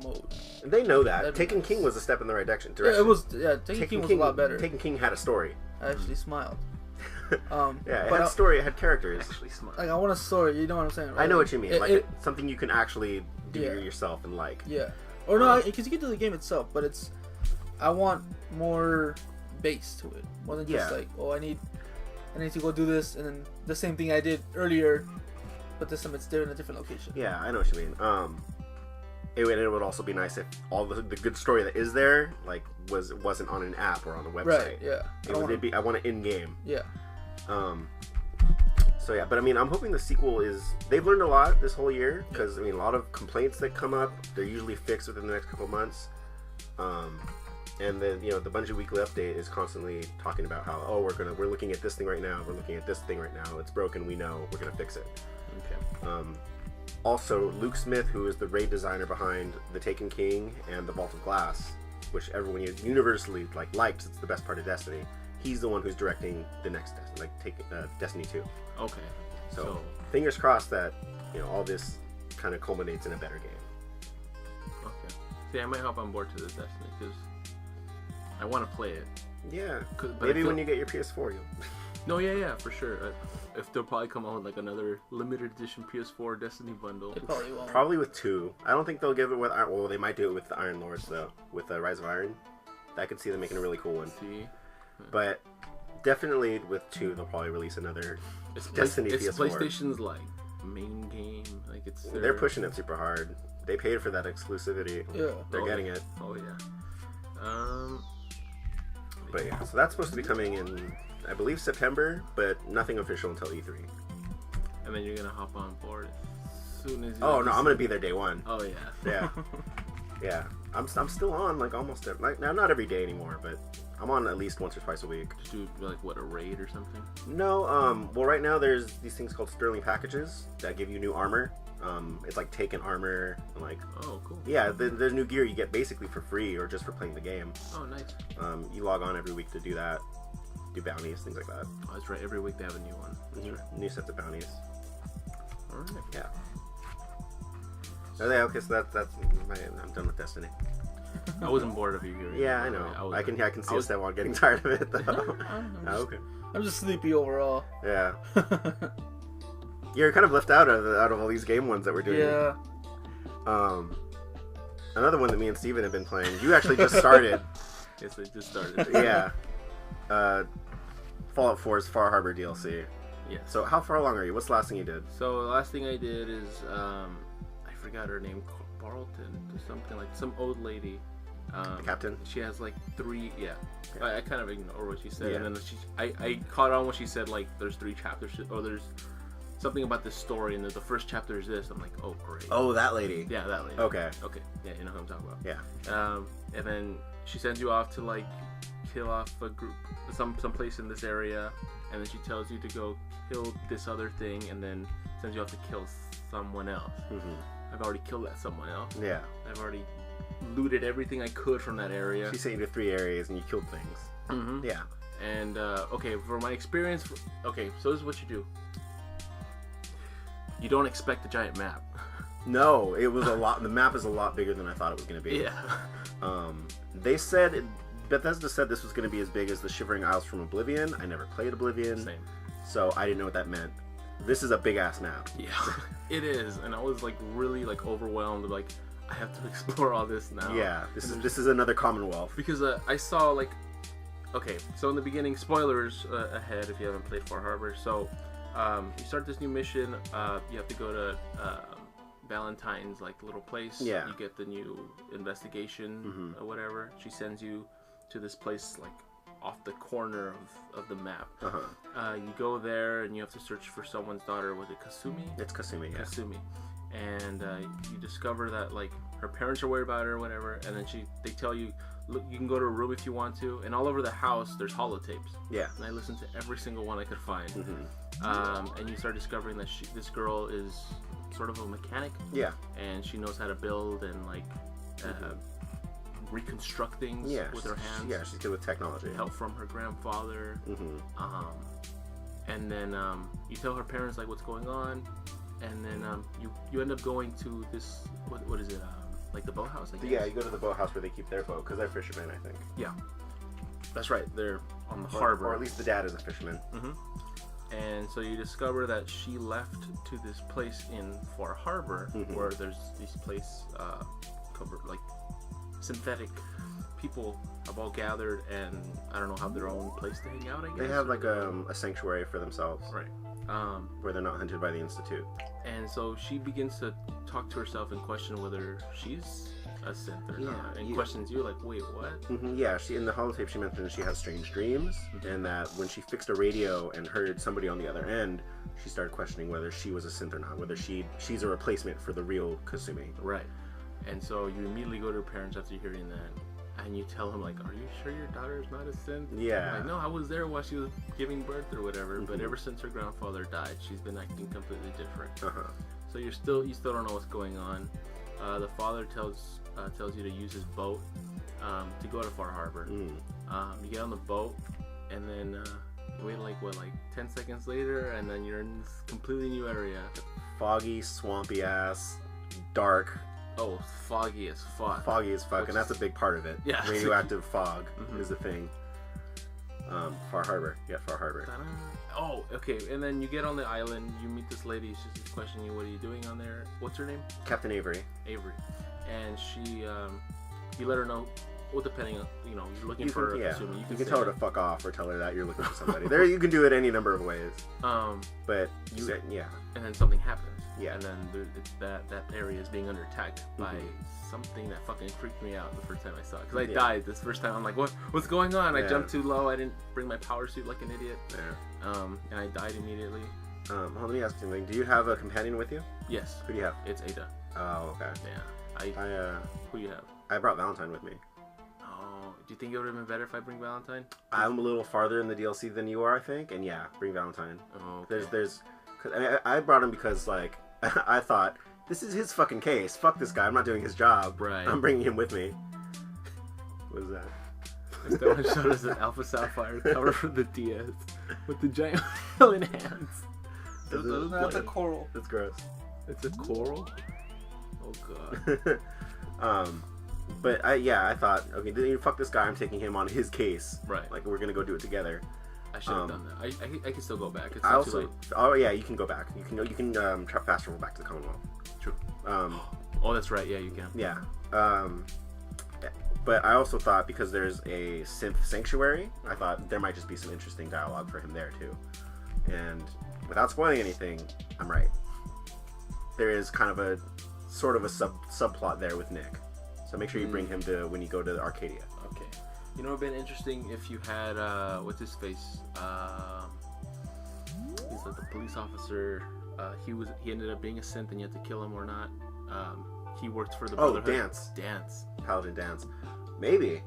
mode. And they know that. Taken King was a step in the right direction. Yeah, it was. Yeah, Taken King was a lot better. Taken King had a story. I actually smiled. Yeah, it had a story. It had characters. Actually smart. Like I want a story. You know what I'm saying? Right? I know what you mean. Something you can actually do yourself and like. Yeah. Or no, because you can do the game itself, but I want more base to it, more than just like, oh, I need to go do this, and then the same thing I did earlier, but this time it's there in a different location. Yeah, I know what you mean. It would also be nice if all the good story that is there like wasn't on an app or on a website. Right. Yeah. I want it in game. Yeah. So yeah, but I mean, I'm hoping the sequel they've learned a lot this whole year, because I mean, a lot of complaints that come up, they're usually fixed within the next couple of months. And then, the Bungie Weekly Update is constantly talking about how, we're looking at this thing right now, it's broken, we know, we're gonna fix it. Okay. Also, Luke Smith, who is the raid designer behind the Taken King and the Vault of Glass, which everyone universally likes, it's the best part of Destiny. He's the one who's directing the next Destiny 2. Okay. So fingers crossed that all this kind of culminates in a better game. Okay. See, I might hop on board to this Destiny because I want to play it. Yeah. Maybe when you get your PS4, you'll. No, yeah, for sure. If they'll probably come out with like another limited edition PS4 Destiny bundle. They probably won't. Probably with 2. I don't think they'll give it with. Well, they might do it with the Iron Lords though, with the Rise of Iron. I could see them making a really cool one. See. But definitely with 2, they'll probably release another Destiny PS4. It's PlayStation's like main game. Like they're pushing it super hard. They paid for that exclusivity. Yeah. They're getting it. Oh yeah. But yeah, so that's supposed to be coming in, I believe, September, but nothing official until E3. And then you're gonna hop on board as soon as. I'm gonna be there day one. Oh yeah. Yeah. Yeah. I'm still on almost not every day anymore, but I'm on at least once or twice a week. Just do like what, a raid or something? No, well right now there's these things called sterling packages that give you new armor. It's like taken armor and like. Oh, cool. Yeah, there's new gear you get basically for free or just for playing the game. Oh, nice. You log on every week to do that, do bounties, things like that. Oh, that's right. Every week they have a new one. That's right. New sets of bounties. All right. Yeah. Okay, so that's I'm done with Destiny. I wasn't bored of you here. Yeah, I know. I can see Esteban getting tired of it though. Okay. I'm just sleepy overall. Yeah. You're kind of left out of all these game ones that we're doing. Yeah. Another one that me and Steven have been playing. You actually just started. Yes, I just started. Yeah. Fallout 4's Far Harbor DLC. Yes. So how far along are you? What's the last thing you did? So the last thing I did is I forgot her name, Carlton or something, like some old lady. The captain? She has like 3. Yeah. Yeah. I kind of ignored what she said, Yeah. and then I caught on when she said like there's 3 chapters, or there's something about this story, and the first chapter is this. I'm like, oh great. Oh, that lady. Yeah, that lady. Okay. Okay. Yeah, you know who I'm talking about. Yeah. And then she sends you off to like kill off a group, some place in this area, and then she tells you to go kill this other thing, and then sends you off to kill someone else. Mm-hmm. I've already killed that someone else. Yeah. I've already looted everything I could from that area. She sent you to 3 areas and you killed things. Mm-hmm. Yeah. And okay, for my experience, okay, so this is what you do. You don't expect a giant map. No, it was a lot. The map is a lot bigger than I thought it was going to be. Yeah. They said Bethesda said this was going to be as big as the Shivering Isles from Oblivion. I never played Oblivion, Same. so I didn't know what that meant. This is a big ass map. Yeah, it is, and I was like really like overwhelmed. Like I have to explore all this now. Yeah, this is another Commonwealth. Because I saw like, okay, so in the beginning, spoilers ahead if you haven't played Far Harbor. So you start this new mission. You have to go to Valentine's like little place. Yeah. You get the new investigation or whatever. She sends you to this place like off the corner of the map. You go there and you have to search for someone's daughter. Was it Kasumi? It's Kasumi. Yeah. Kasumi. And you discover that like her parents are worried about her or whatever, and then they tell you, look, you can go to a room if you want to, and all over the house there's holotapes. Yeah. And I listened to every single one I could find. And you start discovering that this girl is sort of a mechanic. Yeah. And she knows how to build and like reconstruct things with her hands. Yeah, she's good with technology. Help from her grandfather. And then you tell her parents like what's going on, and then you end up going to this what is it like the boathouse? I guess? Yeah, you go to the boathouse where they keep their boat because they're fishermen, I think. Yeah, that's right. They're on the Or, harbor, or at least the dad is a fisherman. And so you discover that she left to this place in Far Harbor where there's these place covered like synthetic people have all gathered, and I don't know, have their own place to hang out, I guess. They have like a sanctuary for themselves. Right. Where they're not hunted by the Institute. And so she begins to talk to herself and question whether she's a synth or not, and questions you like, wait, what? Yeah, she in the holotape she mentioned she has strange dreams, and that when she fixed a radio and heard somebody on the other end, she started questioning whether she was a synth or not, whether she's a replacement for the real Kasumi. Right. And so you immediately go to her parents after hearing that, and you tell them like, are you sure your daughter is not a synth? Yeah. Like, no, I was there while she was giving birth or whatever, but ever since her grandfather died, she's been acting completely different. So you still don't know what's going on. The father tells you to use his boat to go to Far Harbor. You get on the boat, and then you wait like 10 seconds later, and then you're in this completely new area. Foggy, swampy ass, dark. Oh, foggy as fuck. Foggy as fuck, and that's a big part of it. Yeah. Radioactive fog is the thing. Far Harbor. Yeah, Far Harbor. Oh, okay. And then you get on the island, you meet this lady, she's just questioning you, what are you doing on there? What's her name? Captain Avery. Avery. And she, you let her know, well, depending on, you're looking for her, assuming you can tell her to fuck off or tell her that you're looking for somebody. There, you can do it any number of ways. But and then something happens. Yeah. And then that area is being under attack by something that fucking freaked me out the first time I saw it. Because I died this first time. I'm like, what's going on? I jumped too low. I didn't bring my power suit like an idiot. Yeah. And I died immediately. Let me ask you something. Do you have a companion with you? Yes. Who do you have? It's Ada. Oh, okay. Yeah. Who do you have? I brought Valentine with me. Oh, Do you think it would have been better if I bring Valentine? I'm a little farther in the DLC than you are, I think, and yeah, bring Valentine. Oh, okay. Cause I brought him because like I thought this is his fucking case. Fuck this guy. I'm not doing his job. Right. I'm bringing him with me. What is that? That one showed us an Alpha Sapphire cover for the DS with the giant alien hands. That's a coral. That's gross. It's a coral? Oh god. But I thought, okay, fuck this guy. I'm taking him on his case. Right. Like we're gonna go do it together. I should have done that. I can still go back. It's I not also, too late. oh yeah, you can go back. You can fast travel back to the Commonwealth. True. Oh, that's right. Yeah, you can. Yeah. But I also thought because there's a synth sanctuary, I thought there might just be some interesting dialogue for him there too. And without spoiling anything, I'm right. There is kind of a sort of a subplot there with Nick. So make sure you bring him to when you go to Arcadia. Okay. You know, it would have been interesting if you had what's his face? He's like the police officer. He ended up being a synth, and you had to kill him or not. He worked for the Brotherhood. Dance. Paladin Dance. Maybe.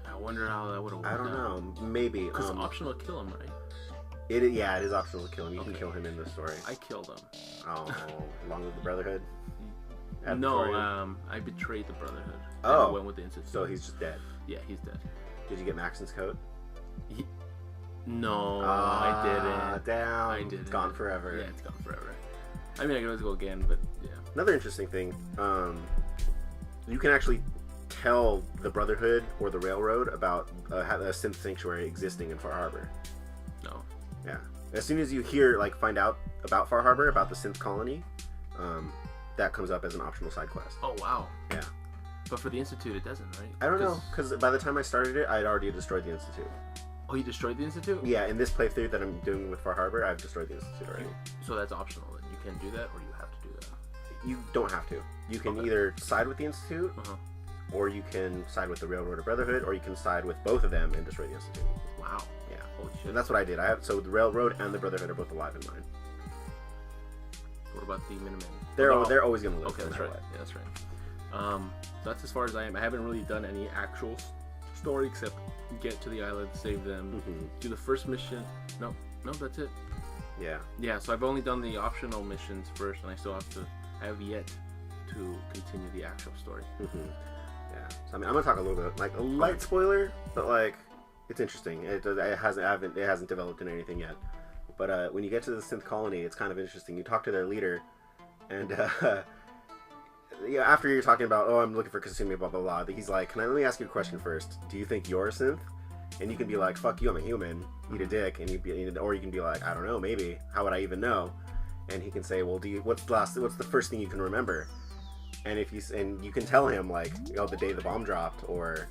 I wonder how that would have worked. I don't know. Maybe. Because it's optional to kill him, right? It is optional to kill him. You can kill him in the story. I killed him. Oh, along with the Brotherhood? No, I betrayed the Brotherhood. Oh. I went with the Institute. So he's just dead. Yeah, he's dead. Did you get Maxon's coat? No, I didn't. Damn. I didn't. It's gone forever. Yeah, it's gone forever. I mean, I could always go again, but yeah. Another interesting thing, you can actually tell the Brotherhood or the Railroad about a synth sanctuary existing in Far Harbor. No. Yeah. As soon as you find out about Far Harbor, about the synth colony, that comes up as an optional side quest. Oh, wow. Yeah. But for the Institute, it doesn't, right? I don't know, because by the time I started it, I'd already destroyed the Institute. Oh, you destroyed the Institute? Yeah, in this playthrough that I'm doing with Far Harbor, I've destroyed the Institute already. So that's optional, then. You can do that, or you have to do that? You don't have to. You can either side with the Institute, or you can side with the Railroad or Brotherhood, or you can side with both of them and destroy the Institute. Wow. Yeah. Holy shit. And that's what I did. So the Railroad and the Brotherhood are both alive in mine. What about the Minutemen? They're always going to live. Okay, that's right. Yeah, that's right. That's as far as I am. I haven't really done any actual story except get to the island, save them, do the first mission. No, that's it. Yeah. Yeah, so I've only done the optional missions first, and I have yet to continue the actual story. Yeah. So I mean, I'm gonna talk a little bit, like a light spoiler, but like it's interesting. It hasn't developed into anything yet. But when you get to the synth colony, it's kind of interesting. You talk to their leader, and after you're talking about, I'm looking for Kasumi, blah blah blah. He's like, let me ask you a question first. Do you think you're a synth? And you can be like, fuck you, I'm a human. Eat a dick, or you can be like, I don't know, maybe. How would I even know? And he can say, well, what's the first thing you can remember? And you can tell him like, the day the bomb dropped, or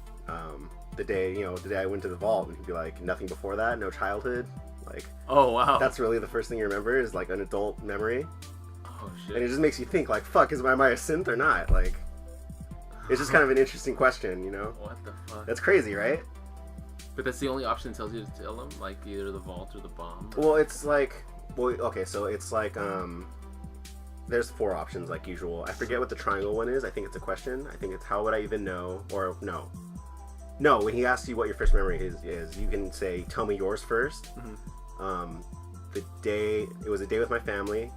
the day I went to the vault, and he'd be like, nothing before that, no childhood. Like, oh wow, that's really the first thing you remember is like an adult memory. Oh shit. And it just makes you think like, fuck, am I a synth or not? Like, it's just kind of an interesting question, What the fuck? That's crazy, right? But that's the only option it tells you to tell them, like either the vault or the bomb. Well, it's like, so it's like, there's 4 options like usual. I forget what the triangle one is. I think it's a question. I think it's how would I even know, or no, when he asks you what your first memory is you can say, tell me yours first. It was a day with my family,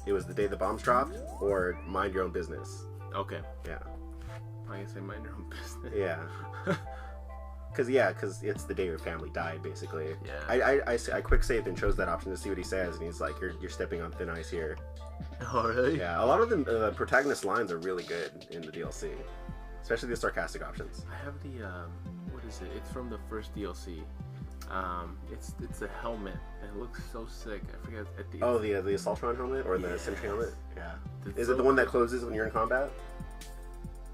it was the day the bombs dropped, or mind your own business. Okay. Yeah. I can say mind your own business. Yeah. Because it's the day your family died, basically. Yeah. I quick saved and chose that option to see what he says, and he's like, you're stepping on thin ice here. Oh, really? Yeah, a lot of the protagonist lines are really good in the DLC, especially the sarcastic options. I have the what is it? It's from the first DLC. It's a helmet, and it looks so sick. I forget the Assaultron helmet or the Sentry helmet. Yeah. Is it the one that closes when you're in combat?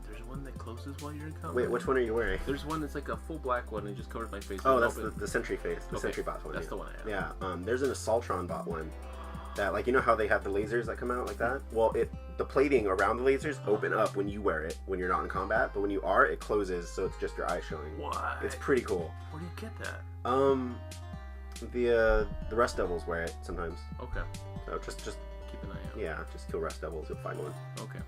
There's one that closes while you're in combat. Wait, which one are you wearing? There's one that's like a full black one and it just covers my face. Oh, that's the Sentry face, Sentry bot one. That's the one I have. Yeah. There's an Assaultron bot one. That, like, how they have the lasers that come out like that? Well, the plating around the lasers open up when you wear it, when you're not in combat, but when you are, it closes, so it's just your eyes showing. What? It's pretty cool. Where do you get that? The Rust Devils wear it sometimes. Okay. So just keep an eye out. Yeah, just kill Rust Devils, you'll find one. Okay.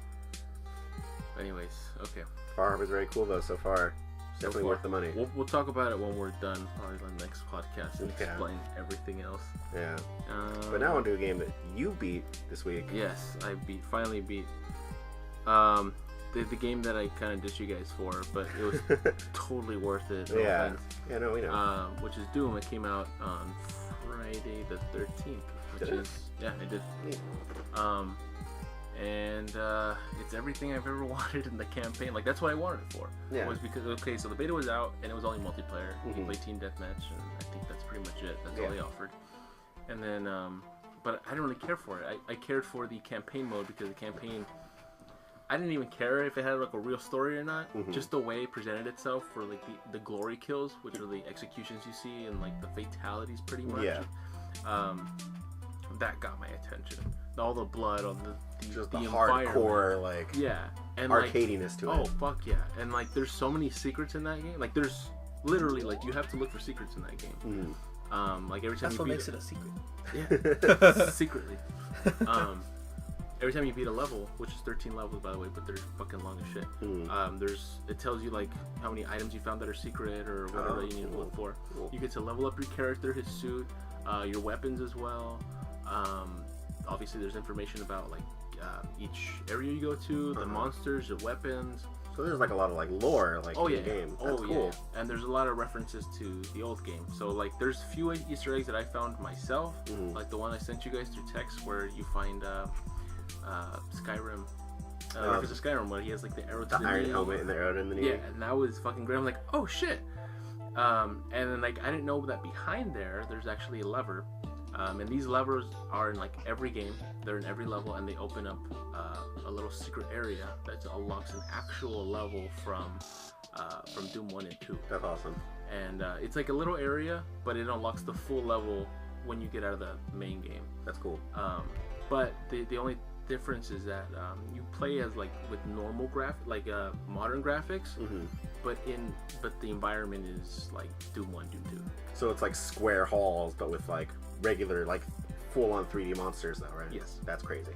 Anyways, okay. Far Harbor's very cool though so far. It's definitely worth the money. We'll talk about it when we're done, probably on the next podcast, and explain everything else. Yeah. But now on to a game that you beat this week. Yes, I finally beat the game that I kind of ditched you guys for, but it was totally worth it. No offense. Yeah, no, we know. Which is Doom. It came out on Friday the 13th. Yeah, I did. Neat. And it's everything I've ever wanted in the campaign. Like, that's what I wanted it for. Yeah. Was because, okay, so the beta was out, and it was only multiplayer. You play team deathmatch, and I think that's pretty much it. That's all they offered. And then, but I didn't really care for it. I cared for the campaign mode, because the campaign, I didn't even care if it had, like, a real story or not. Just the way it presented itself for, like, the glory kills, which are the executions you see, and, like, the fatalities, pretty much. Yeah. That got my attention. All the blood, all the hardcore, like, and arcadiness to it. Oh fuck yeah! And like, there's so many secrets in that game. Like, there's literally, like, you have to look for secrets in that game. Like, every time that's you what beat makes it a secret. Yeah, secretly. Every time you beat a level, which is 13 levels by the way, but they're fucking long as shit. It tells you, like, how many items you found that are secret or whatever you need to look for. Cool. You get to level up your character, his suit, your weapons as well. Obviously there's information about, like, each area you go to, the monsters, the weapons. So there's, like, a lot of, like, lore, like, in the game. That's cool. Yeah. And there's a lot of references to the old game. So, like, there's a few Easter eggs that I found myself, like the one I sent you guys through text, where you find Skyrim. Reference to Skyrim, where he has, like, the arrow to the iron knee. helmet and the arrow in the knee. Yeah, and that was fucking great. I'm like, oh shit. And then, like, I didn't know that behind there's actually a lever. And these levers are in, like, every game. They're in every level, and they open up a little secret area that unlocks an actual level from Doom 1 and 2. That's awesome. And it's like a little area, but it unlocks the full level when you get out of the main game. That's cool. But the only difference is that you play as, like, with normal modern graphics, but the environment is like Doom 1, Doom 2. So it's like square halls, but with, like, regular, like, full-on 3D monsters, though, right? Yes. That's crazy.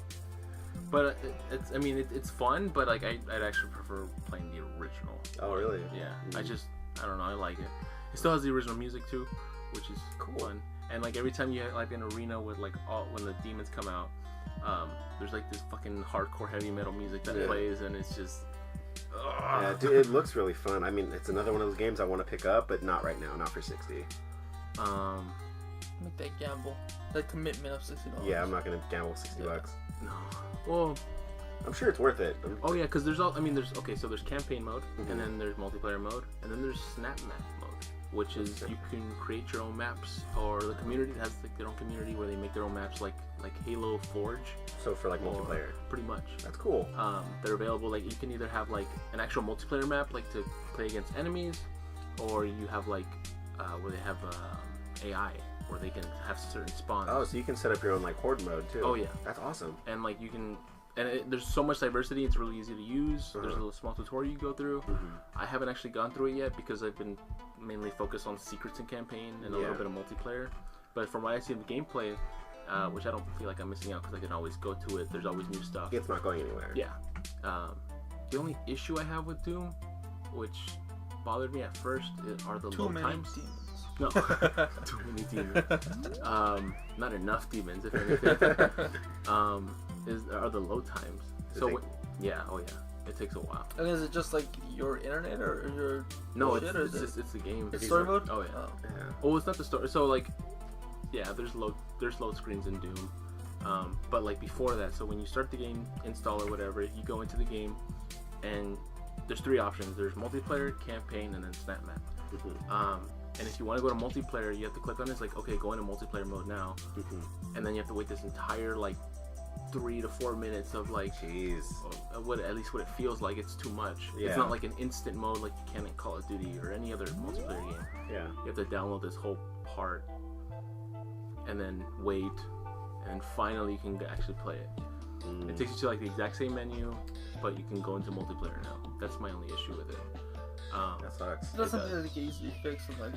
But it's fun, but, like, I'd actually prefer playing the original. Oh, really? Yeah. I don't know, I like it. It still has the original music too, which is fun. And, like, every time you have, like, an arena with, like, when the demons come out, there's, like, this fucking hardcore heavy metal music that plays, and it's just... Yeah, dude, it looks really fun. I mean, it's another one of those games I want to pick up, but not right now, not for $60. Make that gamble, that commitment of $60. Yeah, I'm not gonna gamble $60. No. Well, I'm sure it's worth it. Oh yeah, because there's there's campaign mode, and then there's multiplayer mode, and then there's snap map mode, which is you can create your own maps, or the community has, like, their own community where they make their own maps, like Halo Forge. So for, like, multiplayer, pretty much. That's cool. They're available. Like, you can either have, like, an actual multiplayer map, like, to play against enemies, or you have, like, where they have AI, where they can have certain spawns. Oh, so you can set up your own, like, horde mode too. Oh yeah, that's awesome. And, like, you can, there's so much diversity. It's really easy to use. There's a little small tutorial you go through. I haven't actually gone through it yet because I've been mainly focused on secrets and campaign and a little bit of multiplayer. But from what I see in the gameplay, which I don't feel like I'm missing out because I can always go to it. There's always new stuff. It's not going anywhere. Yeah. The only issue I have with Doom, which bothered me at first, are the load times. Demons. No, too many demons. Not enough demons, if anything. Are the load times? It takes a while. And is it just, like, your internet or your? No, it's the game. It's story mode. Oh yeah. Oh, it's not the story. So, like, yeah, there's load screens in Doom. But, like, before that, so when you start the game, install or whatever, you go into the game, and there's 3 options. There's multiplayer, campaign, and then snap map. And if you want to go to multiplayer, you have to click on this, like, okay, go into multiplayer mode now. And then you have to wait this entire, like, 3 to 4 minutes of, like, at least what it feels like. It's too much. It's not like an instant mode like you can in Call of Duty or any other multiplayer game. Yeah. You have to download this whole part and then wait, and finally you can actually play it. It takes you to, like, the exact same menu, but you can go into multiplayer now. That's my only issue with it. That sucks. That's something that can easily fix. Like,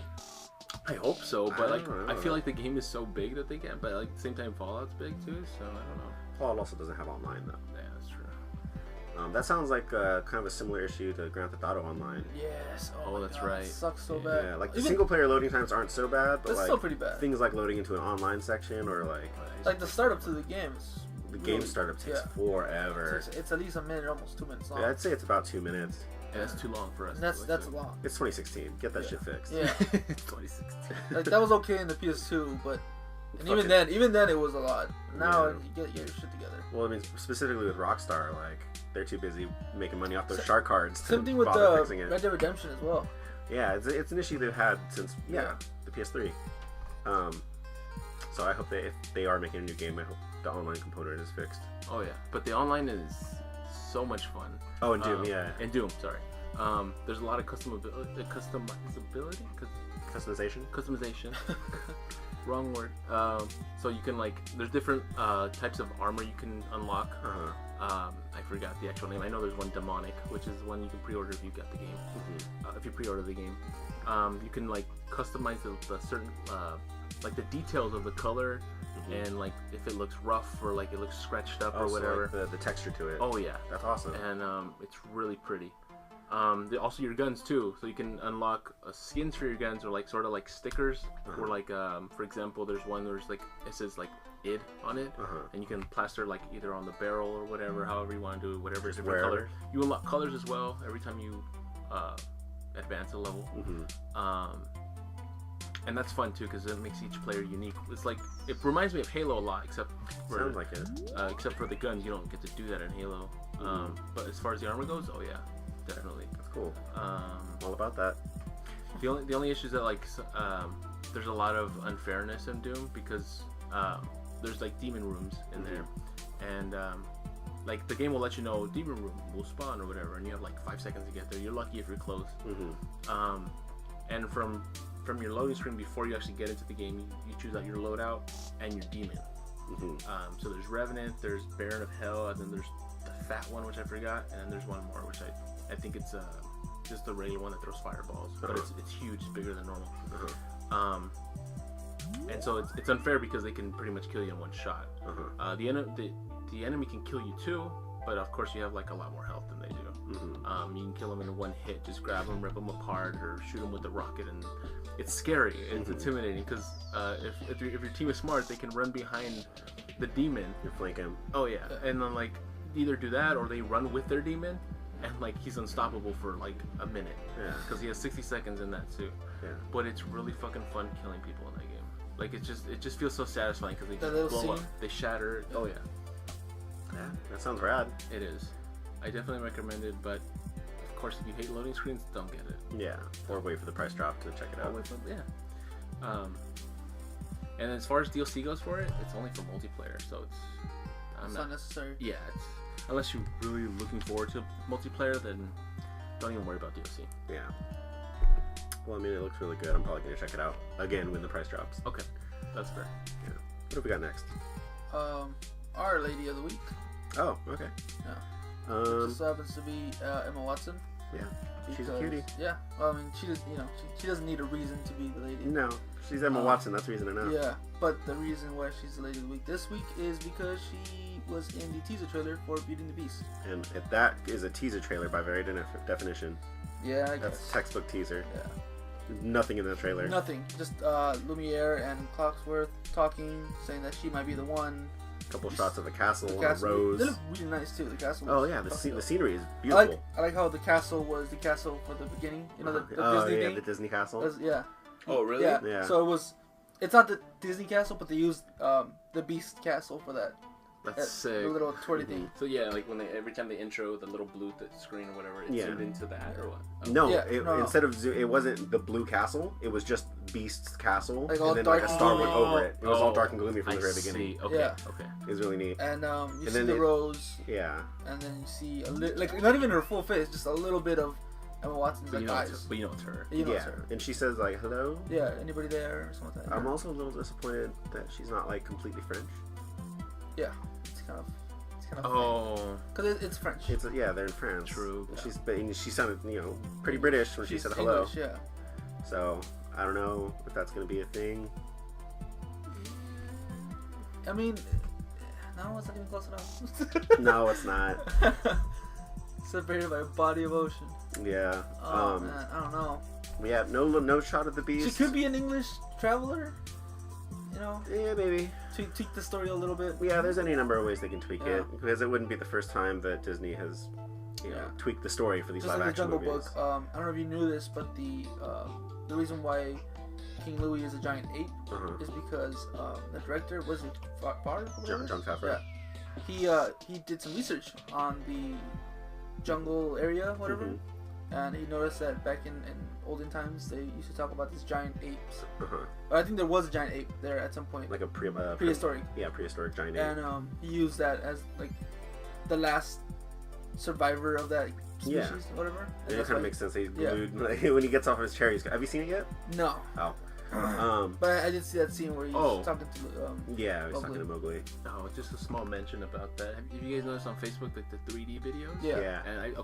I hope so, but I feel like the game is so big that they can. But, like, at the same time, Fallout's big too, so I don't know. Fallout also doesn't have online though. Yeah, that's true. That sounds like kind of a similar issue to Grand Theft Auto Online. Yes. Oh, that's right. It sucks so bad. Yeah, like the single player loading times aren't so bad, but it's like still pretty bad. Things like loading into an online section or like the startup to the game is the game startup takes forever. It's at least a minute, almost 2 minutes long. Yeah, I'd say it's about 2 minutes. Yeah, that's too long for us. That's long. It's 2016. Get that shit fixed. Yeah. It's 2016. Like that was okay in the PS2, but even then it was a lot. Now you get your shit together. Well, I mean, specifically with Rockstar, like they're too busy making money off those shark cards. Same thing with fixing it. Red Dead Redemption as well. Yeah, it's an issue they've had since the PS3. So I hope if they are making a new game, I hope the online component is fixed. Oh yeah, but the online is so much fun. Oh, and Doom, And Doom, sorry. There's a lot of customization. Wrong word. So you can there's different types of armor you can unlock. I forgot the actual name. I know there's one demonic, which is one you can pre-order if you got the game. If you pre-order the game, you can customize the certain the details of the color, and if it looks rough or it looks scratched up or whatever. So the texture to it. Oh yeah, that's awesome. And it's really pretty. Also your guns too, so you can unlock skins for your guns or sort of stickers. Or for example, there's one where it says id on it, and you can plaster either on the barrel or whatever, however you want to do it, whatever different color. You unlock colors as well every time you advance a level. And that's fun too because it makes each player unique. It's it reminds me of Halo a lot, except for sounds like it. Except for the guns, you don't get to do that in Halo. But as far as the armor goes, oh yeah, definitely. That's cool. All about that. The only issue is that there's a lot of unfairness in Doom because there's demon rooms in there, and the game will let you know demon room will spawn or whatever, and you have 5 seconds to get there. You're lucky if you're close. And from your loading screen before you actually get into the game, you choose out your loadout and your demon. So there's Revenant, there's Baron of Hell, and then there's the fat one, which I forgot, and then there's one more, which I think it's just the regular one that throws fireballs, but it's huge, it's bigger than normal. And so it's unfair because they can pretty much kill you in one shot. The enemy can kill you too, but of course you have a lot more health than they do. You can kill them in one hit, just grab them, rip them apart, or shoot them with the rocket, and it's scary. It's intimidating because if your team is smart, they can run behind the demon. You flank him. Oh yeah, and then either do that or they run with their demon, and he's unstoppable for a minute. Yeah. Because he has 60 seconds in that too. Yeah. But it's really fucking fun killing people in that game. It just feels so satisfying because they just blow up, they shatter. Oh yeah. Yeah, that sounds rad. It is. I definitely recommend it, but of course, if you hate loading screens, don't get it. Yeah, or wait for the price drop to check it out. And as far as DLC goes for it, it's only for multiplayer, so it's not necessary. Yeah, unless you're really looking forward to multiplayer, then don't even worry about DLC. Yeah. Well, I mean, it looks really good. I'm probably gonna check it out again when the price drops. Okay, that's fair. Yeah. What have we got next? Our Lady of the Week. Oh, okay. Yeah. Just happens to be Emma Watson. Yeah, she's a cutie. Yeah, well, I mean, she doesn't need a reason to be the lady. No, she's Emma Watson. That's reason enough. Yeah, but the reason why she's the Lady of the Week this week is because she was in the teaser trailer for Beauty and the Beast. And if that is a teaser trailer by very definition. Yeah, I guess. That's textbook teaser. Yeah. Nothing in the trailer. Nothing. Just Lumiere and Clocksworth talking, saying that she might be the one. Couple shots of a castle on a rose. They look really nice too. The castle. Oh yeah, the scenery is beautiful. I like how the castle was the castle for the beginning. You know the Disney thing? The Disney castle. Yeah. Oh really? Yeah. So it's not the Disney castle, but they used the Beast castle for that. That's sick. The little twirly thing. So yeah, when every time they intro the little blue screen or whatever, it zoomed into that or what? Oh. No, instead of it wasn't the blue castle. It was just Beast's castle, and then a star went over it. It was all dark and gloomy from the very beginning. Okay. Yeah. Okay. It was really neat. And you see the rose. Yeah. And then you see not even her full face, just a little bit of Emma Watson's eyes. But you know it's her. You know it's her. And she says hello. Yeah. Anybody there or something like that. I'm also a little disappointed that she's not completely French. Yeah. It's kind of. Because it's French. They're in France. True. And she sounded pretty British when she said hello. English, yeah. So I don't know if that's gonna be a thing. I mean, no, it's not even close enough. No, it's not. Separated by a body of ocean. Yeah. Oh man, I don't know. Yeah, no shot of the beast. She could be an English traveler. You know. Yeah, maybe. Tweak the story a little bit. Yeah, there's any number of ways they can tweak it, because it wouldn't be the first time that Disney has, tweaked the story for these live action movies. Just like the Jungle Book. I don't know if you knew this, but the reason why King Louis is a giant ape is because the director wasn't John Favreau. Yeah, he did some research on the jungle area, whatever, and he noticed that back in olden times they used to talk about these giant apes. I think there was a giant ape there at some point, like a prehistoric. Prehistoric giant ape. And he used that as like the last survivor of that species, whatever. And it kind of makes sense. He's glued when he gets off his chair. Have you seen it yet? No. Oh. But I did see that scene where he's talking to he's talking to Mowgli. Oh, just a small mention about that. Have you guys noticed on Facebook like the 3D videos? Yeah. And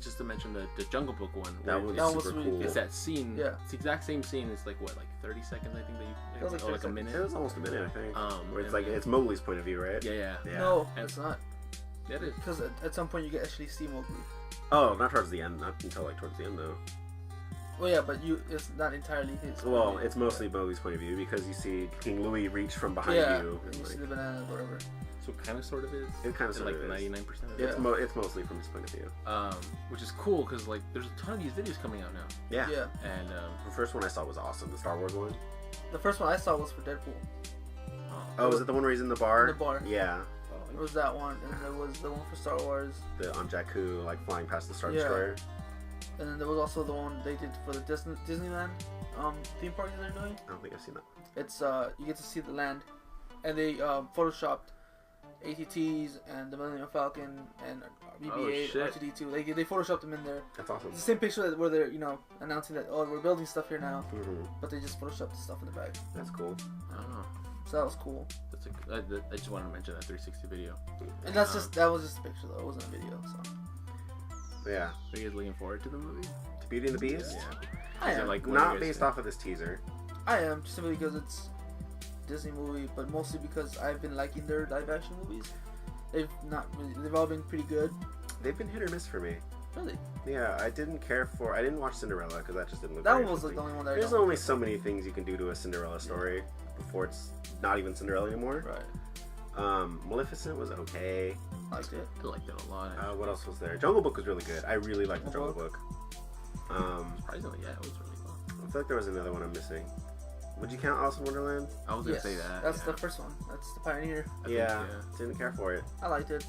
just to mention the Jungle Book one. That was super cool. It's that scene. Yeah. It's the exact same scene. It's like what, like 30 seconds, I think. Like a minute. It was almost a minute, I think. Where it's like it's Mowgli's point of view, right? Yeah. No, it's not. It is. Because at some point you can actually see Mowgli. Oh, not towards the end. Not until like towards the end, though. Well, yeah, but it's not entirely his. Well, it's mostly Mowgli's point of view because you see King Louis reach from behind you. And you see the banana or whatever. So it kind of sort of is. It kind of sort like of is. 99% of it. It's mostly from his point of view. Which is cool because like there's a ton of these videos coming out now. Yeah. And the first one I saw was awesome. The Star Wars one. The first one I saw was for Deadpool. Oh, was it the one where he's in the bar? In the bar. Yeah. It was that one, and there was the one for Star Wars. On Jakku, like flying past the Star Destroyer. And then there was also the one they did for the Disneyland theme park that they're doing. I don't think I've seen that. It's you get to see the land, and they photoshopped ATTs and the Millennium Falcon and BB-8, R2-D2. They photoshopped them in there. That's awesome. It's the same picture where they're announcing that we're building stuff here now, but they just photoshopped the stuff in the back. That's cool. I don't know. So that was cool. I just wanted to mention that 360 video. And that was just a picture though. It wasn't a video. So. Yeah. Are you guys looking forward to the movie? To Beauty and the Beast? Yeah. I am. Not based off of this teaser. I am, simply because it's a Disney movie, but mostly because I've been liking their live action movies. They've all been pretty good. They've been hit or miss for me. Really? Yeah, I didn't watch Cinderella because that just didn't look that very one was like the only one that There's only so many things you can do to a Cinderella story before it's not even Cinderella anymore. Right. Maleficent was okay. Liked it. I liked it a lot. What else was there? Jungle Book was really good. I really liked the Jungle Book. Surprisingly, yeah, it was really fun. I feel like there was another one I'm missing. Would you count Alice in Wonderland? I was gonna say that. That's the first one. That's the Pioneer. Yeah, didn't care for it. I liked it.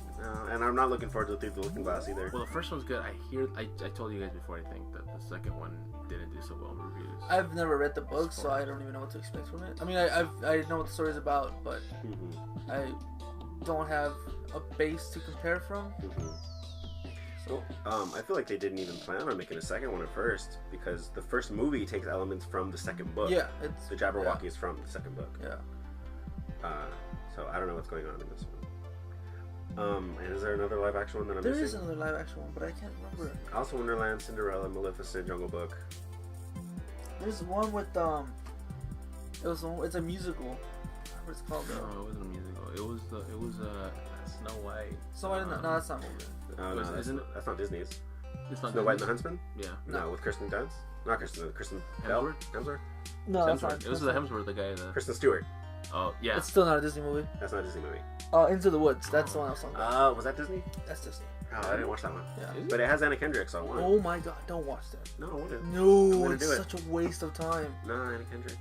And I'm not looking forward to Through the Looking Glass either. Well, the first one's good. I told you guys before, I think, that the second one didn't do so well in reviews. I've never read the book, so I don't even know what to expect from it. I mean, I know what the story's about, but I don't have a base to compare from. So, I feel like they didn't even plan on making a second one at first because the first movie takes elements from the second book. Yeah, the Jabberwocky is from the second book. Yeah. So I don't know what's going on in this one. And is there another live action one that I'm missing? There is another live action one, but I can't remember. Alice in Wonderland, Cinderella, Maleficent, Jungle Book. There's one with it's a musical. What's it called though? No, it wasn't a musical. It was Snow White. Snow White. No, that's not movie. No, that's not Disney's. It's not Snow White and the Huntsman? Yeah. No, with Kirsten Dunst? Not Kristen Bell? Hemsworth? No, that's not. It was the Hemsworth, the guy. Kristen Stewart. Oh, yeah. It's still not a Disney movie. That's not a Disney movie. Into the Woods. That's the one I was talking about. Was that Disney? That's Disney. Oh, I didn't watch that one. Yeah. But it has Anna Kendrick, so I want it. Oh my god, don't watch that. No, I want it. No, it's such a waste of time. Nah, Anna Kendrick.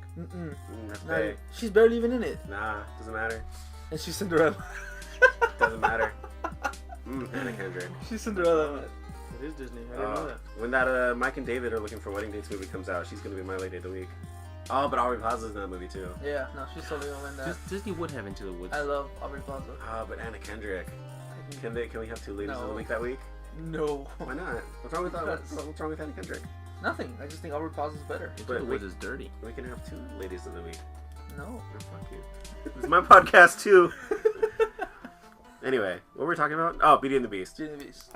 That's No, bad. she's barely even in it. Nah, doesn't matter. And she's Cinderella. Doesn't matter. Anna Kendrick. She's Cinderella. It is Disney. I didn't know that. When that Mike and David Are Looking for Wedding Dates movie comes out, she's gonna be my lady of the week. Oh, but Aubrey Plaza's in that movie too. Yeah, no, she's totally gonna win that. Disney would have Into the Woods. I love Aubrey Plaza. But Anna Kendrick. Can we have two ladies of the week that week? No. Why not? What's wrong with that? What's wrong with Anna Kendrick? Nothing. I just think Aubrey Plaza's better. Into the Woods is dirty. We can have two ladies of the week. No. Oh, fuck you. This is my podcast too. Anyway, what were we talking about? Oh, Beauty and the Beast. Beauty and the Beast.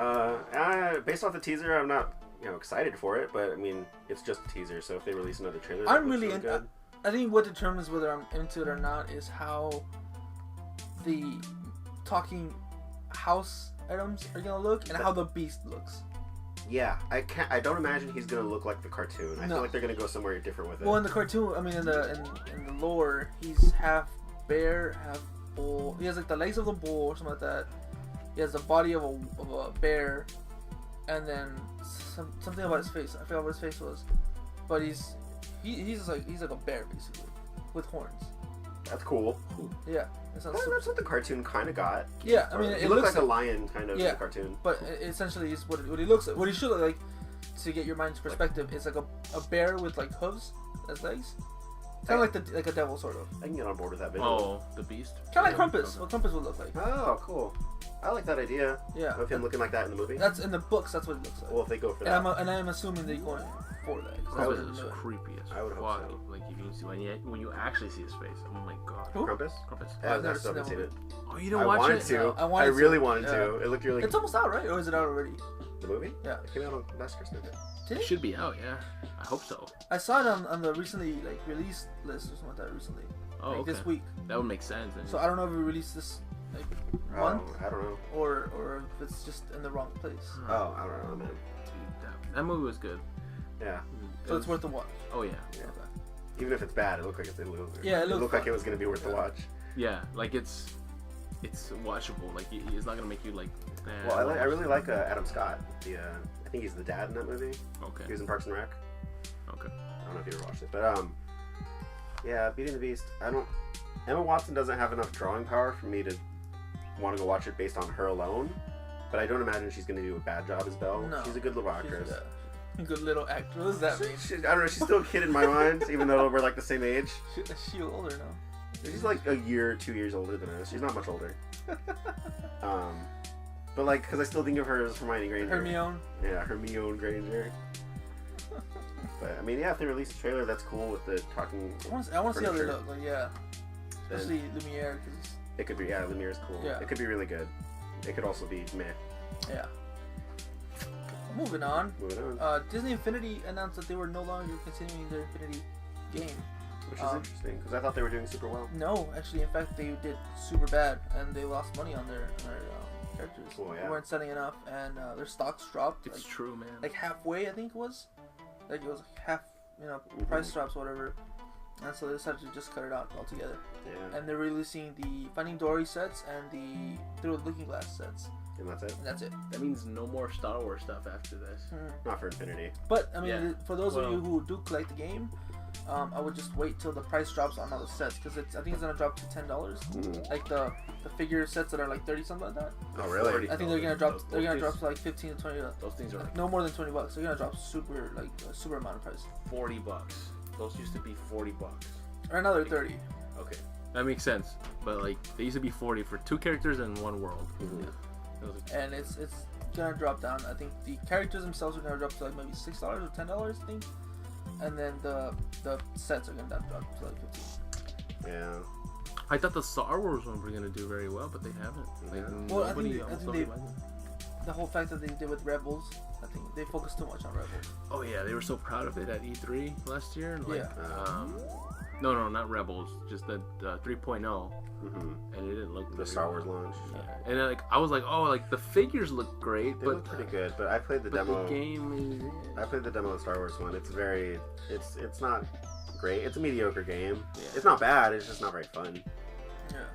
Based off the teaser, I'm not excited for it, but I mean, it's just a teaser. So if they release another trailer, I'm really into. I think what determines whether I'm into it or not is how the talking house items are gonna look and how the beast looks. Yeah, I don't imagine he's gonna look like the cartoon. I feel like they're gonna go somewhere different with it. Well, in the cartoon, I mean, in the lore, he's half bear, half bull. He has like the legs of a bull or something like that. He has the body of a bear, and then something about his face. I forgot what his face was, but he's like a bear basically with horns. That's cool. Yeah, that's what the cartoon kind of got. Yeah, I mean, it looks like a lion kind of in the cartoon. But essentially, it's what he looks like. What he should look like, to get your mind's perspective, it's like a bear with like hooves as legs. Kind of like a devil, sort of. I can get on board with that video. Oh, the beast. Kind of like Krampus. Okay. What Krampus would look like. Oh, cool. I like that idea. Yeah. Of him looking like that in the movie. That's in the books. That's what it looks like. Well, if they go for that. And I'm assuming they're going for that. Krampus is creepy as I would hope so. Like if you see when you actually see his face, oh my god. Who? Krampus? I've I still haven't seen it. Oh, you don't watch it? No, I really wanted to. It looked really. It's almost out, right? Or is it out already? The movie? Yeah. It came out on last Christmas. Did it should be out, yeah. I hope so. I saw it on the recently released list or something like that recently. Oh, okay. This week. That would make sense. So I don't know if we released this month. I don't know. Or if it's just in the wrong place. Oh, I don't know, man. That movie was good. Yeah. So it's worth the watch. Oh yeah. Okay. Even if it's bad, it looked like it looked like it was gonna be worth the watch. Yeah, like it's watchable. Like it's not gonna make you like. Well, I really like Adam Scott. I think he's the dad in that movie. Okay. He was in Parks and Rec. Okay. I don't know if you ever watched it, but yeah, Beauty and the Beast. Emma Watson doesn't have enough drawing power for me to want to go watch it based on her alone. But I don't imagine she's going to do a bad job as Belle. No, she's a good little actress. Good little actress. What does that mean? I don't know. She's still a kid in my mind, even though we're like the same age. Is she older now? She's like a year, 2 years older than us. She's not much older. But like, because I still think of her as Hermione Granger. Hermione. Yeah, Hermione Granger. But I mean, yeah, if they release a trailer, that's cool with the talking. I want to see how they look. Like, yeah, especially Lumiere, because it could be. Yeah, Lumiere's cool. Yeah. It could be really good. It could also be meh. Yeah. Moving on. Disney Infinity announced that they were no longer continuing their Infinity game. Which is interesting, because I thought they were doing super well. No, actually, in fact, they did super bad, and they lost money on their characters. Cool, yeah. They weren't selling enough, and their stocks dropped. It's true, man. Like halfway, I think it was. Like it was half, price drops or whatever. And so they decided to just cut it out altogether. Yeah. And they're releasing the Finding Dory sets and the Through the Looking Glass sets. And that's it? And that's it. That means no more Star Wars stuff after this. Not for Infinity. But, I mean, for those of you who do collect the game, I would just wait till the price drops on all the sets, because I think it's going to drop to $10. Like the figure sets that are like 30 something like that. Oh really? I think they're gonna drop to like 15 to 20. Those things are like no more than $20. They're gonna drop super amount of price. $40. Those used to be $40. Or another 30. Okay, that makes sense. But like they used to be 40 for 2 characters and 1 world. And it's gonna drop down. I think the characters themselves are gonna drop to like maybe $6 or $10, I think. And then the sets are gonna drop to like 15. Yeah. I thought the Star Wars ones were gonna do very well, but they haven't. Like, well, I think the whole fact that they did with Rebels, I think they focused too much on Rebels. Oh yeah, they were so proud of it at E3 last year. Like, yeah. No, not Rebels, just the 3.0. And it didn't look the Star Wars launch. Yeah. And then, I was like, oh, like the figures look great, they look pretty good. But I played the demo. The game is. I played the demo of the Star Wars one. It's not great. It's a mediocre game. Yeah. It's not bad. It's just not very fun. Yeah.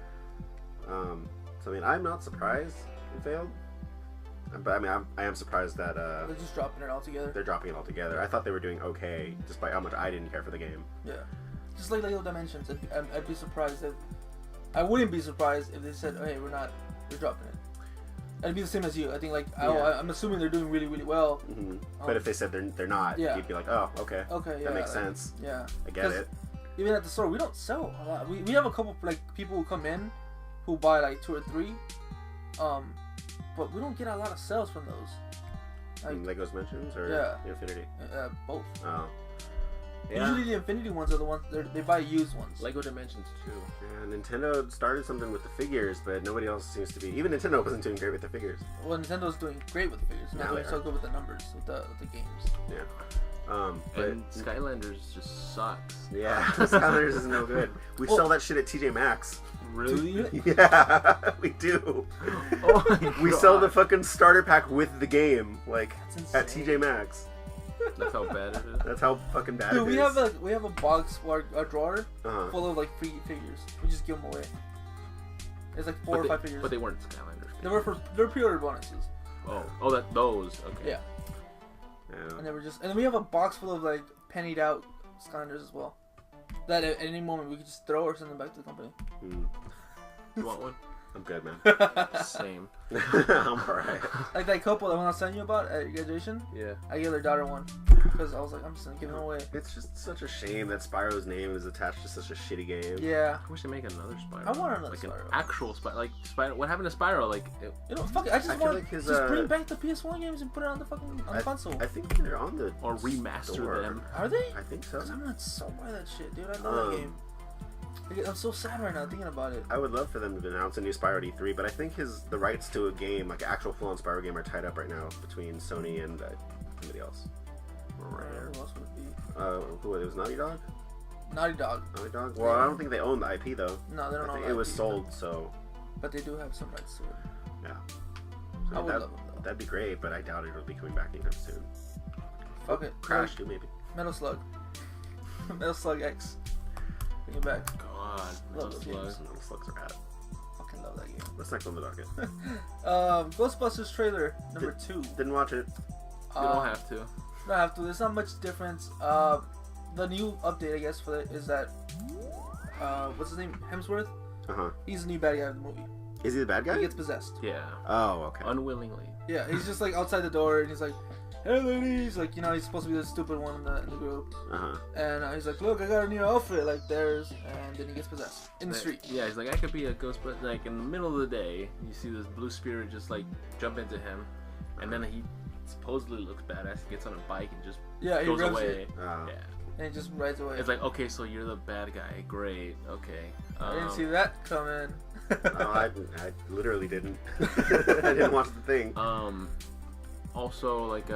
So I mean, I'm not surprised it failed. But I mean, I am surprised that they're just dropping it all together. They're dropping it all together. I thought they were doing okay, despite how much I didn't care for the game. Yeah. Just like Lego Dimensions, I'd be surprised if I wouldn't be surprised if they said, "Oh, hey, we're dropping it." It'd be the same as you. I think I'm assuming they're doing really, really well. But if they said they're not, you'd be like, "Oh, okay, yeah, that makes sense." Yeah, I get it. Even at the store, we don't sell a lot. We have a couple people who come in who buy like 2 or 3, but we don't get a lot of sales from those. Like Legos Dimensions or Infinity? Both. Oh. Yeah. Usually the Infinity ones are the ones they buy used ones. Lego Dimensions too. Yeah, Nintendo started something with the figures, but nobody else seems to be. Even Nintendo wasn't doing great with the figures. Well, Nintendo's doing great with the figures. Not doing so good with the numbers, with the games. Yeah. But and Skylanders just sucks. Yeah, Skylanders is no good. We sell that shit at TJ Maxx. Really? Yeah, we do. Oh my God. We sell the fucking starter pack with the game, like at TJ Maxx. That's how bad it is. That's how fucking bad it is. Dude, we have a box or a drawer full of like free figures. We just give them away. It's like 4 or 5 figures. But they weren't Skylanders. They're pre-order bonuses. Those. Okay. Yeah. And then we have a box full of like pennied out Skylanders as well. That at any moment we could just throw or send them back to the company. You want one? I'm good, man. Same. I'm alright. Like that couple that I was telling you about at your graduation? Yeah. I gave their daughter one. Because I was like, I'm just gonna give them away. It's just such a shame that Spyro's name is attached to such a shitty game. Yeah. I wish they make another Spyro. I want another like Spyro. An actual Spyro. Like, Spyro. What happened to Spyro? Like, fuck it. I just want like his, just bring back the PS1 games and put it on the fucking console. I think they're on the or remaster store. them. Are they? I think so. Because I'm not so buy that shit, dude. I love that game. I'm so sad right now thinking about it. I would love for them to announce a new Spyro at E3, but I think the rights to a game, like an actual full-on Spyro game, are tied up right now between Sony and somebody else. Who else would it be? Who it was Naughty Dog? Naughty Dog. Naughty Dog? Well, I don't think they own the IP though. No, they don't own the IP. It was sold, so. But they do have some rights to it. Yeah. So I would love it though. That'd be great, but I doubt it'll be coming back anytime soon. Fuck it. Crash, too, maybe. Metal Slug. Metal Slug X. Bring it back. God, love those games. Metal Slugs are bad. Fucking love that game. What's next on the docket? Ghostbusters trailer number 2. Didn't watch it. You don't have to. Don't have to. There's not much difference. The new update, I guess, for it is that what's his name? Hemsworth. He's the new bad guy of the movie. Is he the bad guy? He gets possessed. Yeah. Oh, okay. Unwillingly. Yeah, he's just like outside the door, and he's like, "Hey, ladies!" Like, you know, he's supposed to be the stupid one in the group. And he's like, "Look, I got a new outfit like theirs," and then he gets possessed in the street. Yeah, he's like, "I could be a ghost," but like in the middle of the day, you see this blue spirit just like jump into him, and then he supposedly looks badass. He gets on a bike and just goes away. Yeah. And he just rides away. It's like, okay, so you're the bad guy. Great. Okay. I didn't see that coming. I literally didn't. I didn't watch the thing. Also, like,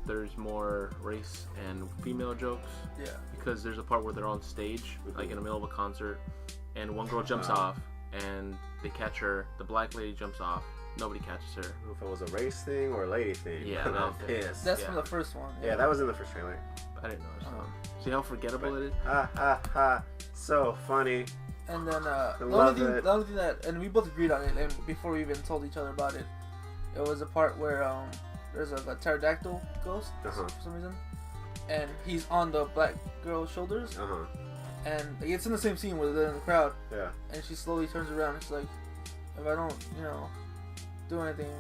there's more race and female jokes. Yeah. Because there's a part where they're on stage, like in the middle of a concert, and one girl jumps off, and they catch her. The black lady jumps off. Nobody catches her. I don't know if it was a race thing or a lady thing. Yeah, I'm pissed. That's from the first one. Yeah, that was in the first trailer. I didn't notice. See how forgettable it is? Ha ha ha. So funny. And then the only thing that, and we both agreed on it, and before we even told each other about it, it was a part where there's a pterodactyl ghost for some reason, and he's on the black girl's shoulders, and it's in the same scene where they're in the crowd, and she slowly turns around. And she's like, if I don't, do anything,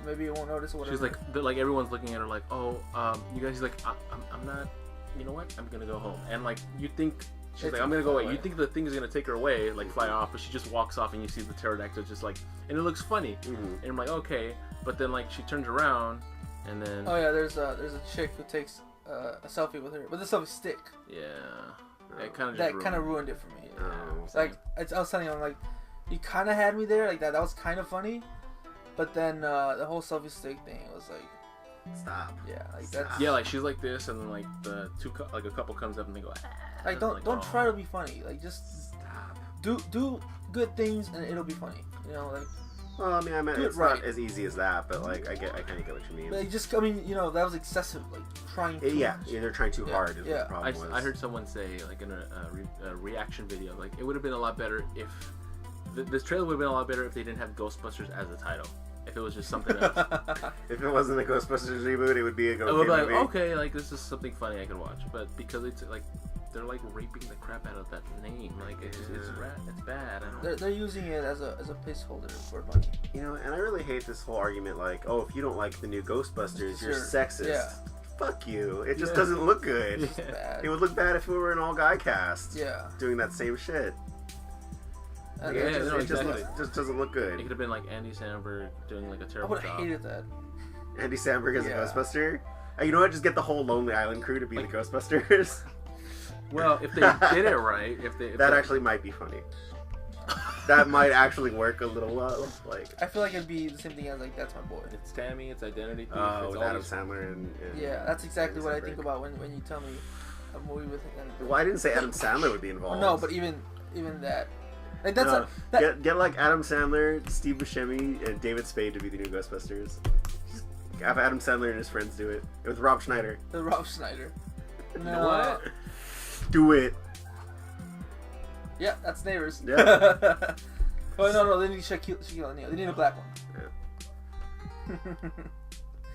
maybe you won't notice or whatever. She's like everyone's looking at her like, oh, you guys. She's like, I'm not. You know what? I'm gonna go home. And like you think. She's like, I'm gonna go away. You think the thing is gonna take her away, like fly off, but she just walks off, and you see the pterodactyl just like, and it looks funny. And I'm like, okay, but then like she turns around, and then there's a chick who takes a selfie with her, with a selfie stick. Yeah, it kind of ruined it for me. Like I was telling you, I'm like, you kind of had me there, like that was kind of funny, but then the whole selfie stick thing was like. Stop. Yeah, like that's. Yeah, like she's like this, and then like a couple comes up and they go. Like don't try to be funny. Like just stop. Do good things and it'll be funny. Like. Well, I mean, it's not as easy as that, but like I kind of get what you mean. But that was excessive. Like trying. They're trying too hard. Is what the problem was. I heard someone say like in a reaction video, like it would have been a lot better if this trailer would have been a lot better if they didn't have Ghostbusters as the title. If it was just something else. If it wasn't a Ghostbusters reboot, it would be a Ghostbusters movie. Like, okay, like this is something funny I could watch, but because it's like they're like raping the crap out of that name, like it's bad. They're using it as a placeholder for money. And I really hate this whole argument, like, oh, if you don't like the new Ghostbusters, you're sexist. Yeah. Fuck you. It just doesn't look good. It's bad. It would look bad if it were an all-guy cast. Yeah. Doing that same shit. It just doesn't look good. It could have been like Andy Samberg doing like a terrible job. I would have hated that. Andy Samberg as a Ghostbuster? You know what? Just get the whole Lonely Island crew to be the Ghostbusters. Well, if they did it right, that actually might be funny. That might actually work a little well. Like, I feel like it'd be the same thing as like That's My Boy. It's Tammy, it's Identity Thief. with it's Adam Sandler and yeah, that's exactly what I think about when you tell me a movie with. Well, I didn't say Adam Sandler would be involved. No, but even that. Like that's get like Adam Sandler, Steve Buscemi, and David Spade to be the new Ghostbusters. Just have Adam Sandler and his friends do it with Rob Schneider. The Rob Schneider. You know what? Do it. Yeah, that's Neighbors. Yeah. Oh no, they need Shaquille O'Neal. They need a black one. Yeah. Did you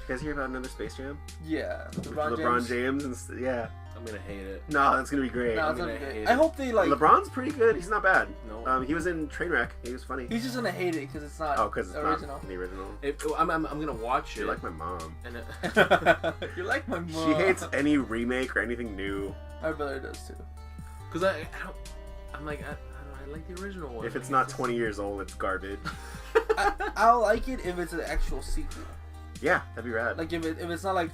guys hear about another Space Jam? Yeah. LeBron James and yeah. I'm gonna hate it. No, that's gonna be great. No, I'm gonna hate it. I hope they like. LeBron's pretty good. He's not bad. No. He was in Trainwreck. He was funny. He's just gonna hate it because it's not. Oh, because it's original. not the original. I'm gonna watch it. You're like my mom. And You're like my mom. She hates any remake or anything new. My brother does too. Because I like the original one. If it's not 20 years old, it's garbage. I'll like it if it's an actual sequel. Yeah, that'd be rad. Like if it's not like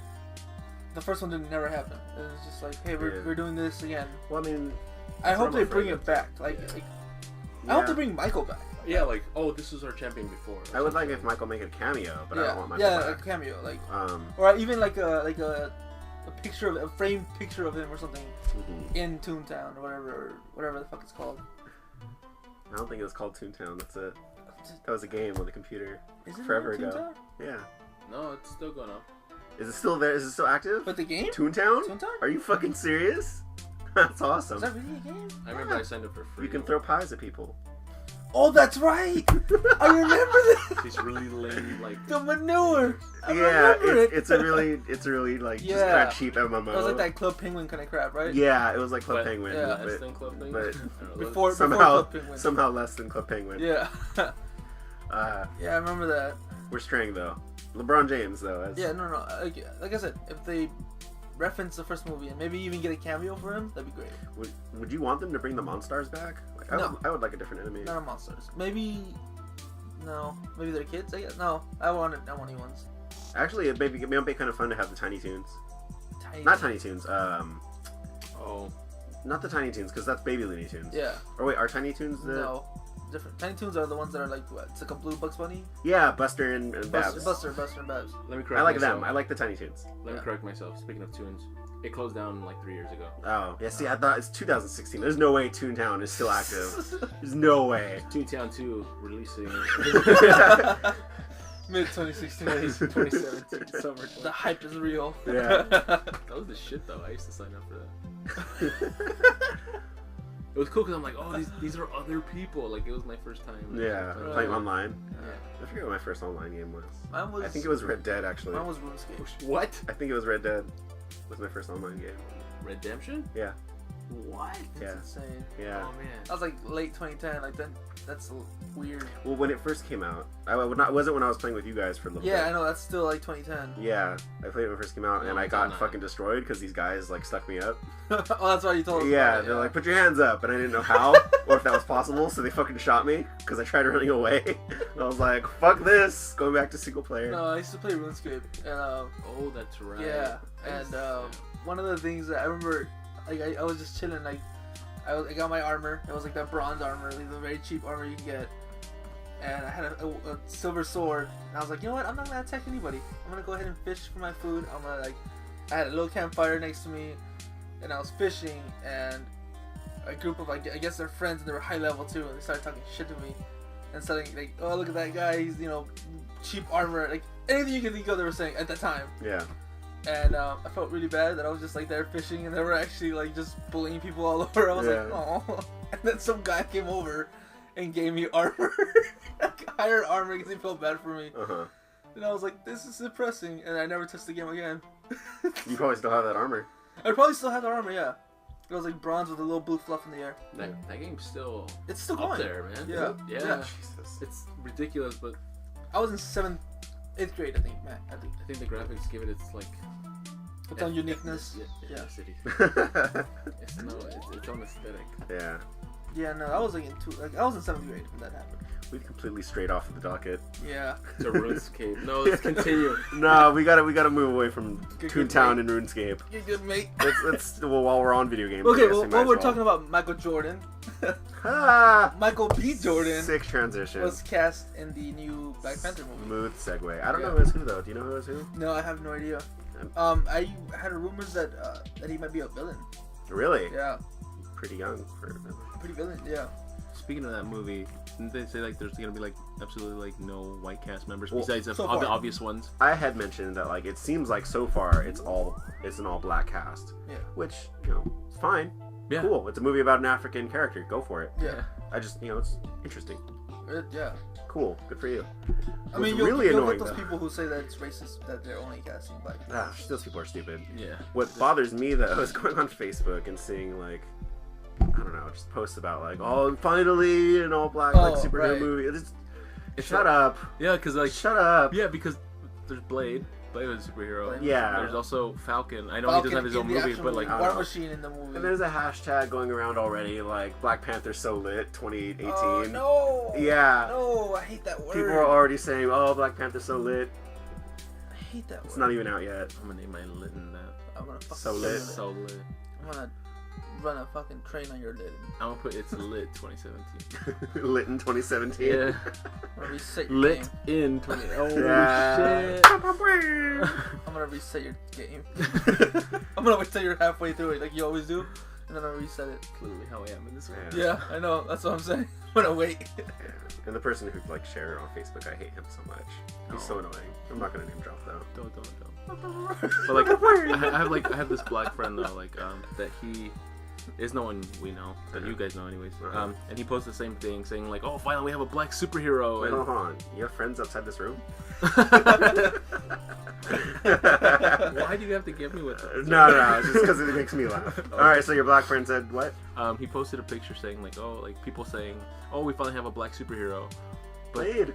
the first one didn't never happen. It's just like, hey, we're doing this again. Well, I mean, I hope they bring it back. I hope they bring Michael back. Yeah, like, oh, this was our champion before. I would like if Michael make a cameo, but I don't want Michael back. A cameo, like, or even like a picture of a framed picture of him or something in Toontown or whatever the fuck it's called. I don't think it was called Toontown. That's it. That was a game on the computer. Is it forever ago? Toontown? Yeah. No, it's still going on. Is it still there? Is it still active? But the game? Toontown? Toontown? Are you fucking serious? That's awesome. Is that really a game? I remember I signed up for free. You can throw pies at people. Oh, that's right! I remember that! These really lame, like... The manure! It's a really like, just kind of cheap MMO. It was like that Club Penguin kind of crap, right? Yeah, it was like Club Penguin. Yeah. Less than Club Penguin? But before somehow, Club Penguin. somehow less than Club Penguin. Yeah. Yeah, I remember that. We're straying, though. LeBron James, though. Yeah, no. Like I said, if they reference the first movie and maybe even get a cameo for him, that'd be great. Would you want them to bring the Monstars back? Like, No. I would like a different enemy. Not a monsters. Maybe they're kids. I guess no. I want new ones. Actually, it might be kind of fun to have the Tiny Toons. Not Tiny Toons. Not the Tiny Toons, because that's Baby Looney Tunes. Yeah. Or wait, are Tiny Toons the... No. Different. Tiny Toons are the ones that are like what? It's like a blue Bugs Bunny. Yeah, Buster and Babs. Buster and Babs. Let me correct I like myself. them. I like the Tiny Toons. Let me correct myself. Speaking of tunes, it closed down like 3 years ago. Oh, yeah. See, I thought it's 2016. There's no way Toontown is still active. There's no way. Toontown 2 releasing Mid 2016. 2017 summer. The hype is real. Yeah. That was the shit though. I used to sign up for that. It was cool because I'm like, oh, these are other people. Like, it was my first time. Yeah, playing online. Yeah. I forget what my first online game was. Mine was. I think it was Red Dead, actually. Mine was RuneScape. What? I think it was Red Dead. Was my first online game. Redemption? Yeah. What? Yeah. That's insane. Yeah. Oh man. That was like late 2010. Like then, that's weird. Well, when it first came out, it wasn't when I was playing with you guys for a little bit. Yeah, I know. That's still like 2010. Yeah, I played it when it first came out, and I got done fucking destroyed because these guys like stuck me up. Oh, that's why you told us. Yeah, about it, they're like, put your hands up, and I didn't know how or if that was possible, so they fucking shot me because I tried running away. And I was like, fuck this, going back to single player. No, I used to play RuneScape, and Oh, that's right. yeah, and one of the things that I remember, like I was just chilling, like I got my armor. It was like that bronze armor, like the very cheap armor you can get. And I had a silver sword, and I was like, you know what? I'm not gonna attack anybody. I'm gonna go ahead and fish for my food. I'm gonna I had a little campfire next to me, and I was fishing, and a group of I guess they're friends, and they were high level too, and they started talking shit to me, and starting like, oh look at that guy, he's cheap armor, like anything you can think of they were saying at the time. Yeah. And I felt really bad that I was just like there fishing, and they were actually like just bullying people all over. I was like, oh, and then some guy came over and gave me armor, higher armor because he felt bad for me. And I was like, this is depressing, and I never touched the game again. You probably still have that armor. I probably still have the armor, yeah. It was like bronze with a little blue fluff in the air. That game's still. It's still up going there, man. Yeah. Yeah. Jesus. It's ridiculous, but I was in 8th grade, I think, man. I think the graphics give it its like. Its own uniqueness. Yeah. City. It's its own aesthetic. Yeah. Yeah, no, I was like I was in 7th grade when that happened. We've completely strayed off of the docket. Yeah. To RuneScape. No, let's continue. No, we gotta move away from Good, Toontown mate. and RuneScape. You're good, mate. Let's well, while we're on video games. Okay, I guess well, we might while as we're well. talking about Michael Jordan, Michael B. Jordan Sick transition. was cast in the new Black Panther movie. Smooth segue. I don't know who is who though. Do you know who is who? No, I have no idea. I had rumors that he might be a villain. Really? Yeah. Pretty young for. Pretty villain. Yeah. Speaking of that movie, didn't they say like there's gonna be like absolutely like no white cast members Well, besides so all the far. obvious ones? I had mentioned that like it seems like so far it's an all black cast. Yeah. Which it's fine. Yeah. Cool. It's a movie about an African character. Go for it. Yeah. I just it's interesting. Yeah. Cool. Good for you. I mean, What's really you'll annoying get those though. people who say that it's racist that they're only casting black people. Those people are stupid. Yeah. What bothers me though is going on Facebook and seeing like I don't know, just posts about like, oh, finally an all black like superhero right. movie. It's Shut like- up. Yeah, because like Shut up. yeah, because there's Blade. Blade was a superhero. Yeah. There's also Falcon. I know Falcon he doesn't have his in own the movie, actual but like I War don't know. Machine in the movie. And there's a hashtag going around already like Black Panther so lit 2018. Oh no! Yeah. No, I hate that word. People are already saying, oh, Black Panther so lit. I hate that word. It's not even out yet. I'm gonna name my lit in that. I'm gonna fucking So lit. So lit. I'm gonna run a fucking train on your lid. I'm gonna put it's lit 2017. Lit in 2017. Yeah. I'm gonna reset your Lit game. in 20. Oh Yeah. shit. I'm gonna reset your game. I'm gonna wait till you're halfway through it, like you always do, and then I'll reset it. Clearly how I am in this one. Yeah. Yeah, I know. That's what I'm saying. I'm gonna wait. Yeah. And the person who like shared it on Facebook, I hate him so much. He's so annoying. I'm not gonna name drop though. Don't. But like, I have this black friend though, like that he is no one we know that you guys know anyways. And he posted the same thing saying like, oh, finally we have a black superhero. Wait, And hold on. You have friends outside this room? why do you have to get me with that? No, just because it makes me laugh. All right, so your black friend said what? He posted a picture saying like, oh, like people saying, oh, we finally have a black superhero. But Blade.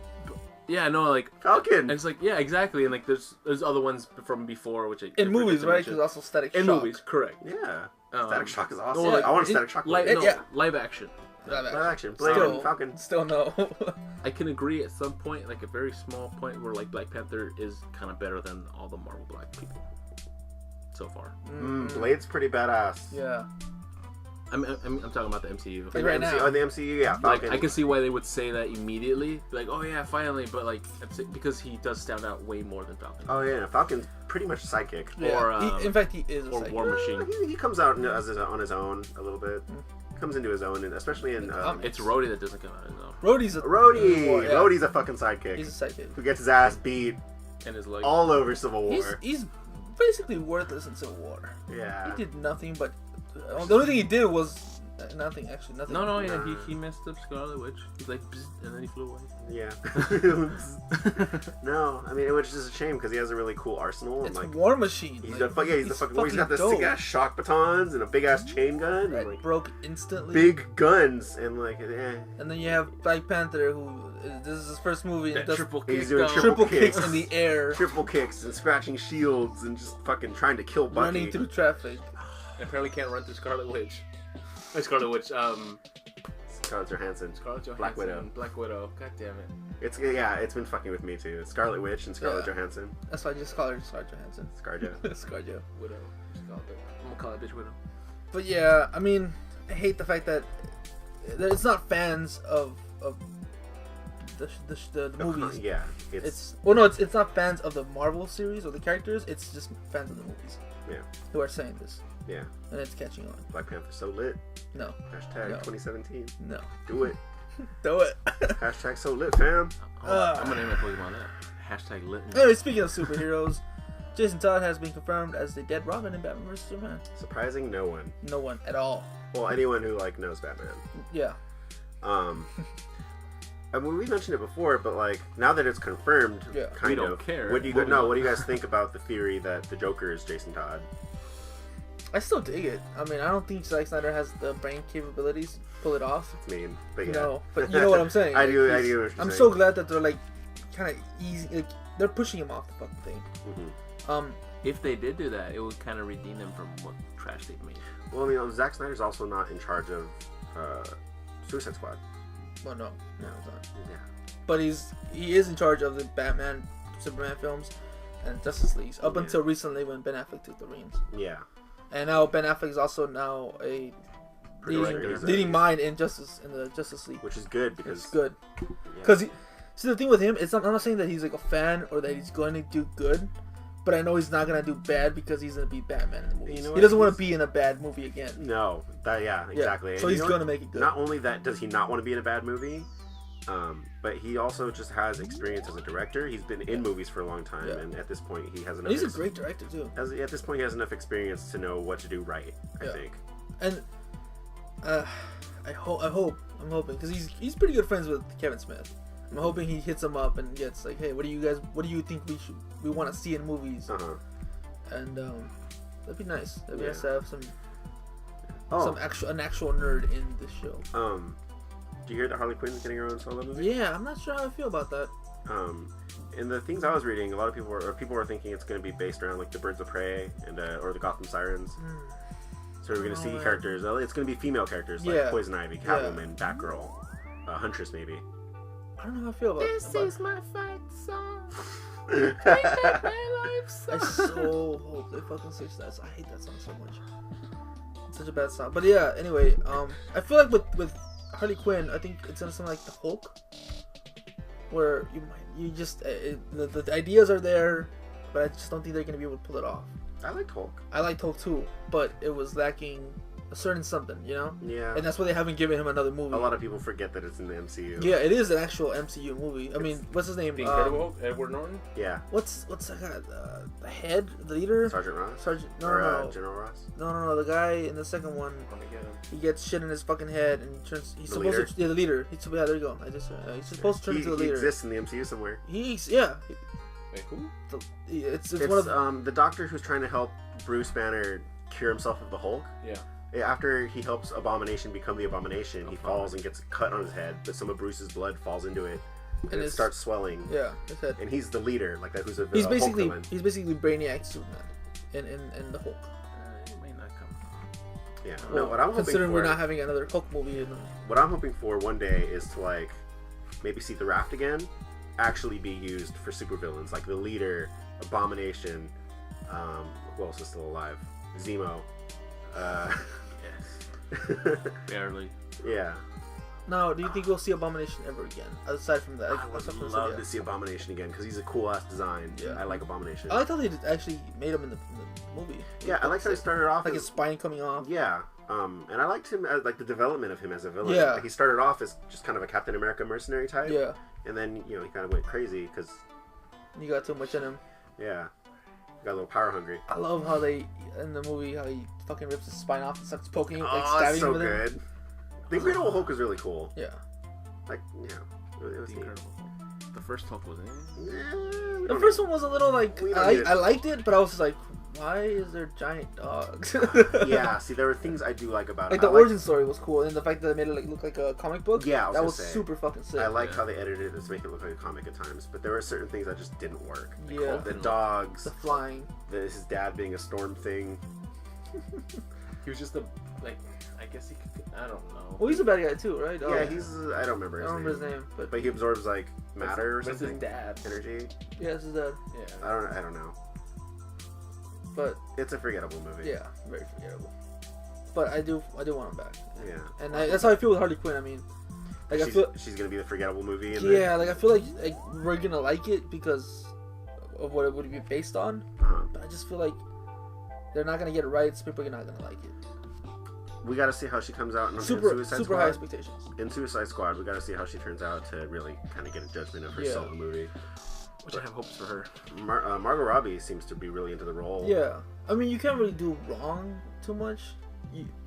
yeah, no, like Falcon. and it's like yeah, exactly. And like there's other ones from before which I In movies, right? mention. Because also Static In Shock. movies, correct. Yeah. Um, Static Shock is awesome. well, like, I want a it- Static Shock. Live, movie. no, yeah. live action. Live Live action. action. Blade Still- and Falcon. Still no. I can agree at some point, like a very small point, where like Black Panther is kind of better than all the Marvel black people so far. Blade's pretty badass. Yeah. I'm talking about the MCU. Like right now. Oh, the MCU, yeah. Like Falcon. I can see why they would say that immediately, like, oh yeah, finally, but like because he does stand out way more than Falcon. Oh yeah, Falcon's pretty much a sidekick. Yeah. Or, In fact, he is a or psychic. War Machine. He comes out on his own a little bit. Comes into his own, and especially in It's Rhodey that doesn't come out though, Rhodey's a Rhodey. Yeah. Rhodey's a fucking sidekick He's a psychic. who gets his ass beat and is like all over Civil War. He's basically worthless in Civil War. Yeah. He did nothing but the only thing he did was nothing. Actually, nothing. no, yeah, he messed up Scarlet Witch. He's like, bzz, and then he flew away. Yeah. No, I mean, which is a shame because he has a really cool arsenal. And It's like, War Machine. he's like, the he's the fucking. He's got the sick ass shock batons and a big ass chain gun that and like broke instantly. big guns and like And then you have Black Panther, who this is his first movie and That does triple he's kick. doing though. triple kicks. kicks in the air, triple kicks and scratching shields and just fucking trying to kill Bucky. running through traffic. Apparently can't run through Scarlet Witch. Scarlet Witch. Scarlett Johansson. Scarlet Johansson. Black Widow. Black Widow. God damn it. It's been fucking with me too. Scarlet Witch and Scarlett Yeah. Johansson. That's why I just call her Scarlett Johansson. Scarjo. Scarjo. Widow. I'm gonna call that bitch Widow. But yeah, I mean, I hate the fact that it's not fans of the movies. Yeah, It's not fans of the Marvel series or the characters. It's just fans of the movies. Yeah. Who are saying this. Yeah. And it's catching on. Black Panther so lit. No. Hashtag No. 2017. No. Do it. Do it. Hashtag so lit, fam. I'm gonna name my Pokemon that. Hashtag lit. Anyway, speaking of superheroes, Jason Todd has been confirmed as the dead Robin in Batman vs Superman. Surprising no one. No one at all. Well, anyone who like knows Batman. Yeah. I mean, we mentioned it before, but like now that it's confirmed, Yeah. kind We don't of. care. What do you Moving no? on. What do you guys think about the theory that the Joker is Jason Todd? I still dig it. I mean, I don't think Zack Snyder has the brain capabilities to pull it off. It's mean, but yeah. No, but you know what I'm saying. I Like, do. I he's- do. What you're I'm saying. so glad that they're like kind of easy. Like they're pushing him off the fucking thing. Mhm. If they did do that, it would kind of redeem them from what trash they've made. Well, I mean, Zack Snyder's also not in charge of Suicide Squad. Well, no, it's not. Yeah. But he is in charge of the Batman, Superman films, and Justice League up until recently when Ben Affleck took the reins. Yeah. And now Ben Affleck is also now a leading mind in the Justice League, which is good because it's good. Because see, the thing with him, I'm not saying that he's like a fan or that he's going to do good, but I know he's not going to do bad because he's going to be Batman in the movie. He doesn't want to be in a bad movie again. No, exactly. Yeah. So he's going to make it good. Not only that does he not want to be in a bad movie, but he also just has experience as a director. He's been in movies for a long time, and at this point he has enough. And he's a great director too. At this point, he has enough experience to know what to do right. I think. And I'm hoping because he's pretty good friends with Kevin Smith. I'm hoping he hits him up and gets like, hey, what do you think we want to see in movies? And that'd be nice. That'd be nice to have an actual nerd in this show. Do you hear that Harley Quinn is getting her own solo movie? Yeah, I'm not sure how I feel about that. In the things I was reading, a lot of people were thinking it's going to be based around like the Birds of Prey and or the Gotham Sirens. So we're going to see characters. It's going to be female characters like Poison Ivy, Catwoman, Batgirl, Huntress, maybe. I don't know how I feel about this. This is my fight song. Take my life song. I so hope they fucking switch that. I hate that song so much. It's such a bad song. But yeah, anyway, I feel like with Harley Quinn, I think it's something like the Hulk, where you just the ideas are there, but I just don't think they're gonna be able to pull it off. I liked Hulk. I liked Hulk too, but it was lacking a certain something, you know? Yeah. And that's why they haven't given him another movie. A lot of people forget that it's in the MCU. Yeah, it is an actual MCU movie. I mean, what's his name? The Incredible Hulk, Edward Norton? Yeah. What's that guy? The head? The leader? Sergeant Ross? No. General Ross? No. The guy in the second one. He gets shit in his fucking head and he's supposed to... Yeah, the leader. There you go. He's supposed to turn into the leader. He exists in the MCU somewhere. Wait, who? It's one of the doctor who's trying to help Bruce Banner cure himself of the Hulk. Yeah. After he helps Abomination become the Abomination, he falls and gets a cut on his head, but some of Bruce's blood falls into it, and it starts swelling. Yeah, his head. And he's the leader, like that. Who's a he's Hulk basically villain. He's basically Brainiac Superman in the Hulk. It may not come. Yeah. Well, no, what I'm hoping considering for, we're not having another Hulk movie. What I'm hoping for one day is to like maybe see the Raft again, actually be used for supervillains like the leader, Abomination. Who else is still alive? Zemo. Barely. Yeah. Now, do you think we'll see Abomination ever again? Aside from that, I would love to see Abomination again because he's a cool ass design. Yeah. I like Abomination. I like how they actually made him in the movie. Yeah, I liked how he started off like his spine coming off. Yeah. And I liked him as like the development of him as a villain. Yeah. Like, he started off as just kind of a Captain America mercenary type. Yeah. And then he kind of went crazy because you got too much in him. Yeah. Got a little power hungry. I love how they in the movie how he fucking rips his spine off and starts poking, like stabbing that's so him with good. Him. The Incredible Hulk was really cool. Yeah. Like it was incredible. The first Hulk was the first one was a little like I liked it, but I was just like, why is there giant dogs? Yeah, see, there were things I do like about it. Like the origin story was cool, and the fact that they made it look like a comic book. Yeah, that was super fucking sick. I liked how they edited it to make it look like a comic at times, but there were certain things that just didn't work. Yeah, the dogs, the flying, his dad being a storm thing. He was just I guess he could. I don't know. Well, he's a bad guy too, right? Yeah, he's. I don't remember his name. But he absorbs like matter or something. His dad. Energy. Yeah, it's his dad. Yeah. I don't know. But it's a forgettable movie. Yeah, very forgettable. But I do want him back. Yeah. And that's how I feel with Harley Quinn. I mean, like she's gonna be the forgettable movie. Like I feel like we're gonna like it because of what it would be based on. But I just feel like they're not gonna get it right, so people are not gonna like it. We gotta see how she comes out in Suicide Squad. Super high expectations. In Suicide Squad, we gotta see how she turns out to really kind of get a judgment of her solo movie. Which I have hopes for her. Margot Robbie seems to be really into the role. Yeah, I mean you can't really do wrong too much.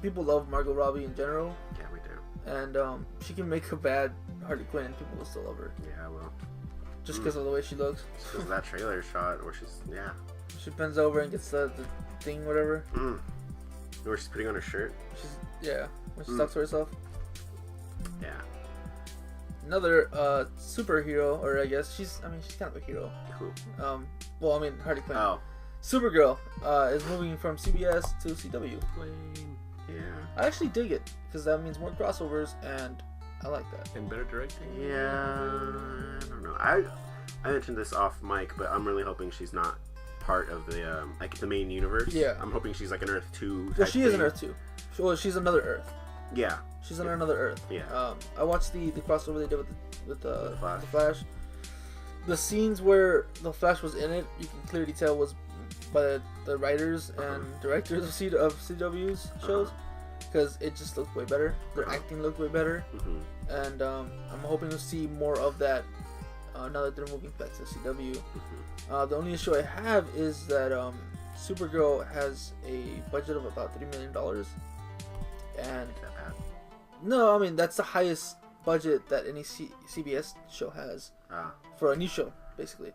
People love Margot Robbie in general. Yeah, we do. And she can make a bad Harley Quinn, and people will still love her. Yeah, well. Just because of the way she looks. Because of that trailer shot where she's She bends over and gets the thing, whatever. Where she's putting on her shirt. When she talks to herself. Yeah. Another superhero, or I guess she's kind of a hero. Who? Harley Quinn. Oh. Supergirl is moving from CBS to CW. Yeah. I actually dig it because that means more crossovers, and I like that. And better directing. Yeah, I don't know. I mentioned this off mic, but I'm really hoping she's not part of the like the main universe. Yeah. I'm hoping she's like an Earth 2. Well, she is an Earth 2. Well, she's another Earth. Yeah. She's on another Earth. Yeah. I watched the crossover they did with the Flash. The scenes where the Flash was in it, you can clearly tell was by the writers and directors of CW's shows, because it just looked way better. Their acting looked way better, and I'm hoping to see more of that now that they're moving back to CW. The only issue I have is that Supergirl has a budget of about $3 million, and no, I mean that's the highest budget that any CBS show has for a new show, basically.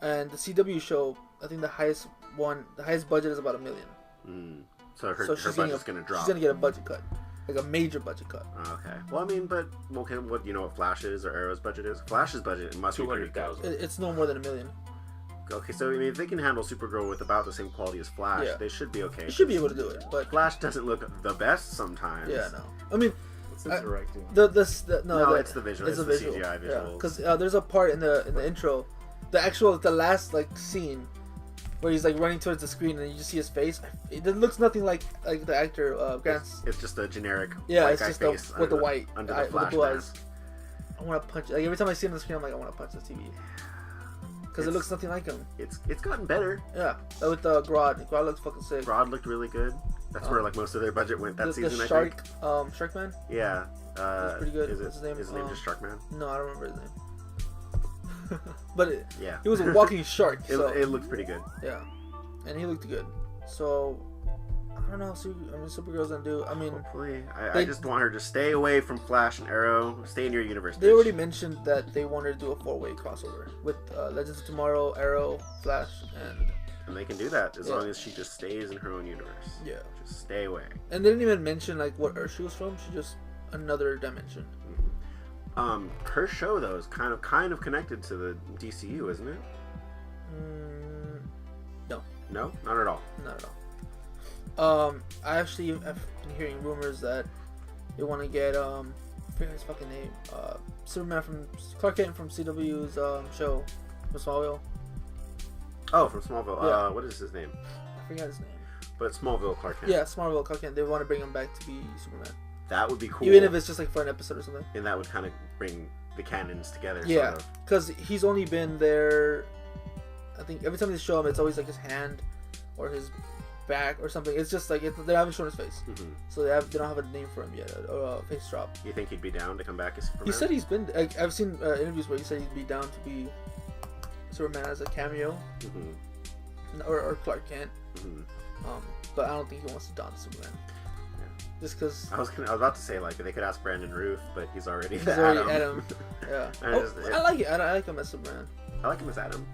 And the CW show, I think the highest budget is about $1 million. So her budget's gonna drop. She's gonna get a budget cut, like a major budget cut. Okay. Well, I mean, but okay, what do you know what Flash's or Arrow's budget is? Flash's budget must be $200,000. It's no more than $1 million. Okay, so I mean, if they can handle Supergirl with about the same quality as Flash, they should be okay. They should be able to do it, but Flash doesn't look the best sometimes. Yeah, no. I mean, it's the directing. No, it's the visual. It's the CGI visuals. Because there's a part in the intro, the last like scene, where he's like running towards the screen and you just see his face. It looks nothing like the actor Grant's. It's just a generic. Yeah, it's just face with the white under the Flash blue eyes. I want to punch. Like every time I see him on the screen, I'm like, I want to punch the TV. Because it looks nothing like him. It's gotten better. Yeah, with Grodd. Grodd looks fucking sick. Grodd looked really good. That's where like most of their budget went that season. The shark, I think. Sharkman. Yeah. Pretty good. Is his name just Sharkman? No, I don't remember his name. But he was a walking shark. So. It looked pretty good. Yeah, and he looked good. So I don't know. Supergirl's gonna do. I mean, hopefully, I just want her to stay away from Flash and Arrow. Stay in your universe. They already mentioned that they wanted to do a 4-way crossover with Legends of Tomorrow, Arrow, Flash, and they can do that as long as she just stays in her own universe. Yeah, just stay away. And they didn't even mention like what Earth she was from. She just another dimension. Her show though is kind of connected to the DCU, isn't it? No, not at all. Not at all. I've been hearing rumors that they want to get I forget his fucking name. Superman from Clark Kent from CW's show from Smallville. Oh, from Smallville. Yeah. What is his name? I forgot his name. But Smallville Clark Kent. Yeah, Smallville Clark Kent. They want to bring him back to be Superman. That would be cool. Even if it's just like for an episode or something. And that would kind of bring the canons together. Yeah, because he's only been there. I think every time they show him, it's always like his hand or his back or something. It's just like they haven't shown his face, so they don't have a name for him yet or a face drop. You think he'd be down to come back as Superman? He said he's been. Like, I've seen interviews where he said he'd be down to be Superman as a cameo, or Clark Kent. But I don't think he wants to don Superman. Just because I was about to say like they could ask Brandon Routh, but he's already Adam. Yeah, I like it. I like him as Superman. I like him as Adam.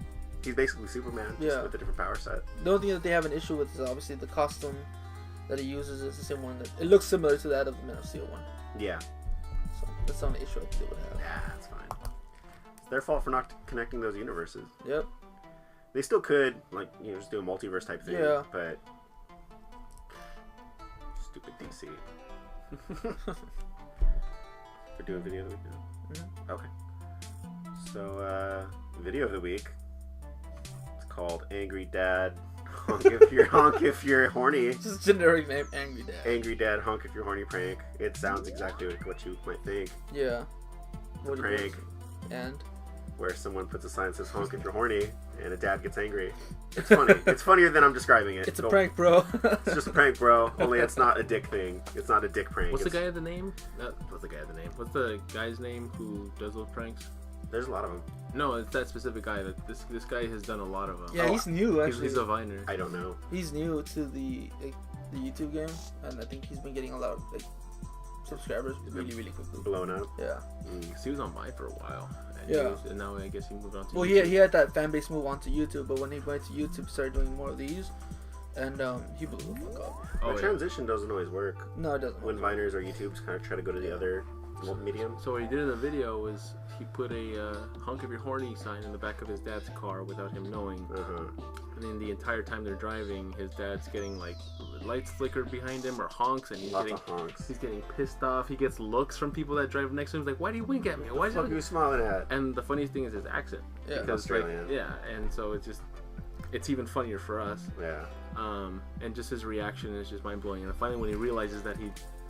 He's basically Superman, just with a different power set. The only thing that they have an issue with is obviously the costume that he uses is the same one that it looks similar to that of the Man of Steel one. Yeah. So that's the only issue I think they would have. Yeah, that's fine. It's their fault for not connecting those universes. Yep. They still could, like, just do a multiverse type thing. Yeah. But stupid DC. We're doing video of the week now? Okay. So, video of the week. It's called Angry Dad. Honk if you're horny. Just generic name, Angry Dad. Angry Dad, honk if you're horny prank. It sounds exactly like what you might think. Yeah. What prank. And? Where someone puts a sign that says honk if you're horny, and a dad gets angry. It's funny. It's funnier than I'm describing it. It's a prank, bro. It's just a prank, bro. Only it's not a dick thing. It's not a dick prank. What's the guy of the name? What's the guy of the name? What's the guy's name who does those pranks? There's a lot of them. No, it's that specific guy. This guy has done a lot of them. Yeah, he's new actually. He's a Viner. I don't know. He's new to the YouTube game, and I think he's been getting a lot of subscribers really quickly. Blown up. Yeah. Because he was on Vine for a while. And now I guess he moved on to. Well, YouTube. he had that fan base move on to YouTube, but when he went to YouTube, he started doing more of these, and he blew the fuck up. The transition doesn't always work. No, it doesn't. When Viners or YouTubes kind of try to go to the other medium. So what he did in the video was he put a honk if you're horny sign in the back of his dad's car without him knowing. in the entire time they're driving, his dad's getting like lights flickered behind him or honks, and he's getting pissed off. He gets looks from people that drive next to him, like, why do you wink at me? Why are you smiling at? And the funniest thing is his accent. Yeah, because, Australian. Like, yeah, and so it's even funnier for us. Yeah. And just his reaction is just mind blowing. And finally, when he realizes that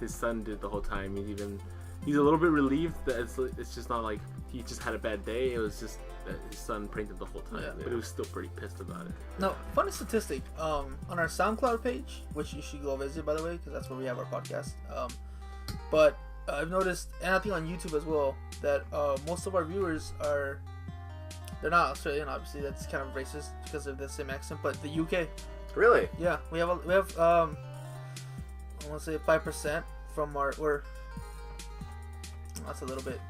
his son did the whole time, he's a little bit relieved that it's just not like he just had a bad day. It was just that his son pranked him the whole time, but he was still pretty pissed about it. No, funny statistic. On our SoundCloud page, which you should go visit, by the way, because that's where we have our podcast. But I've noticed, and I think on YouTube as well, that most of our viewers they're not Australian. Obviously, that's kind of racist because of the same accent. But the UK. Really? Yeah, we have I want to say 5% from we're that's a little bit.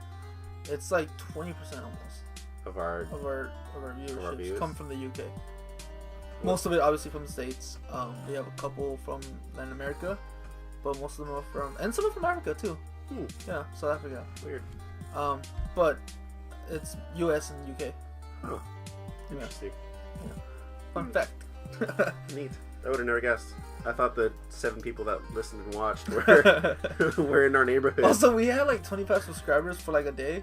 It's like 20% almost of our views come from the UK. Most of it obviously from the States. We have a couple from Latin America, but most of them are and some are from Africa too. Yeah, South Africa. Weird. But it's US and UK. Oh, interesting. Yeah. Fun fact. Neat. I would have never guessed. I thought the 7 people that listened and watched were in our neighborhood. Also, we had like 25 subscribers for like a day.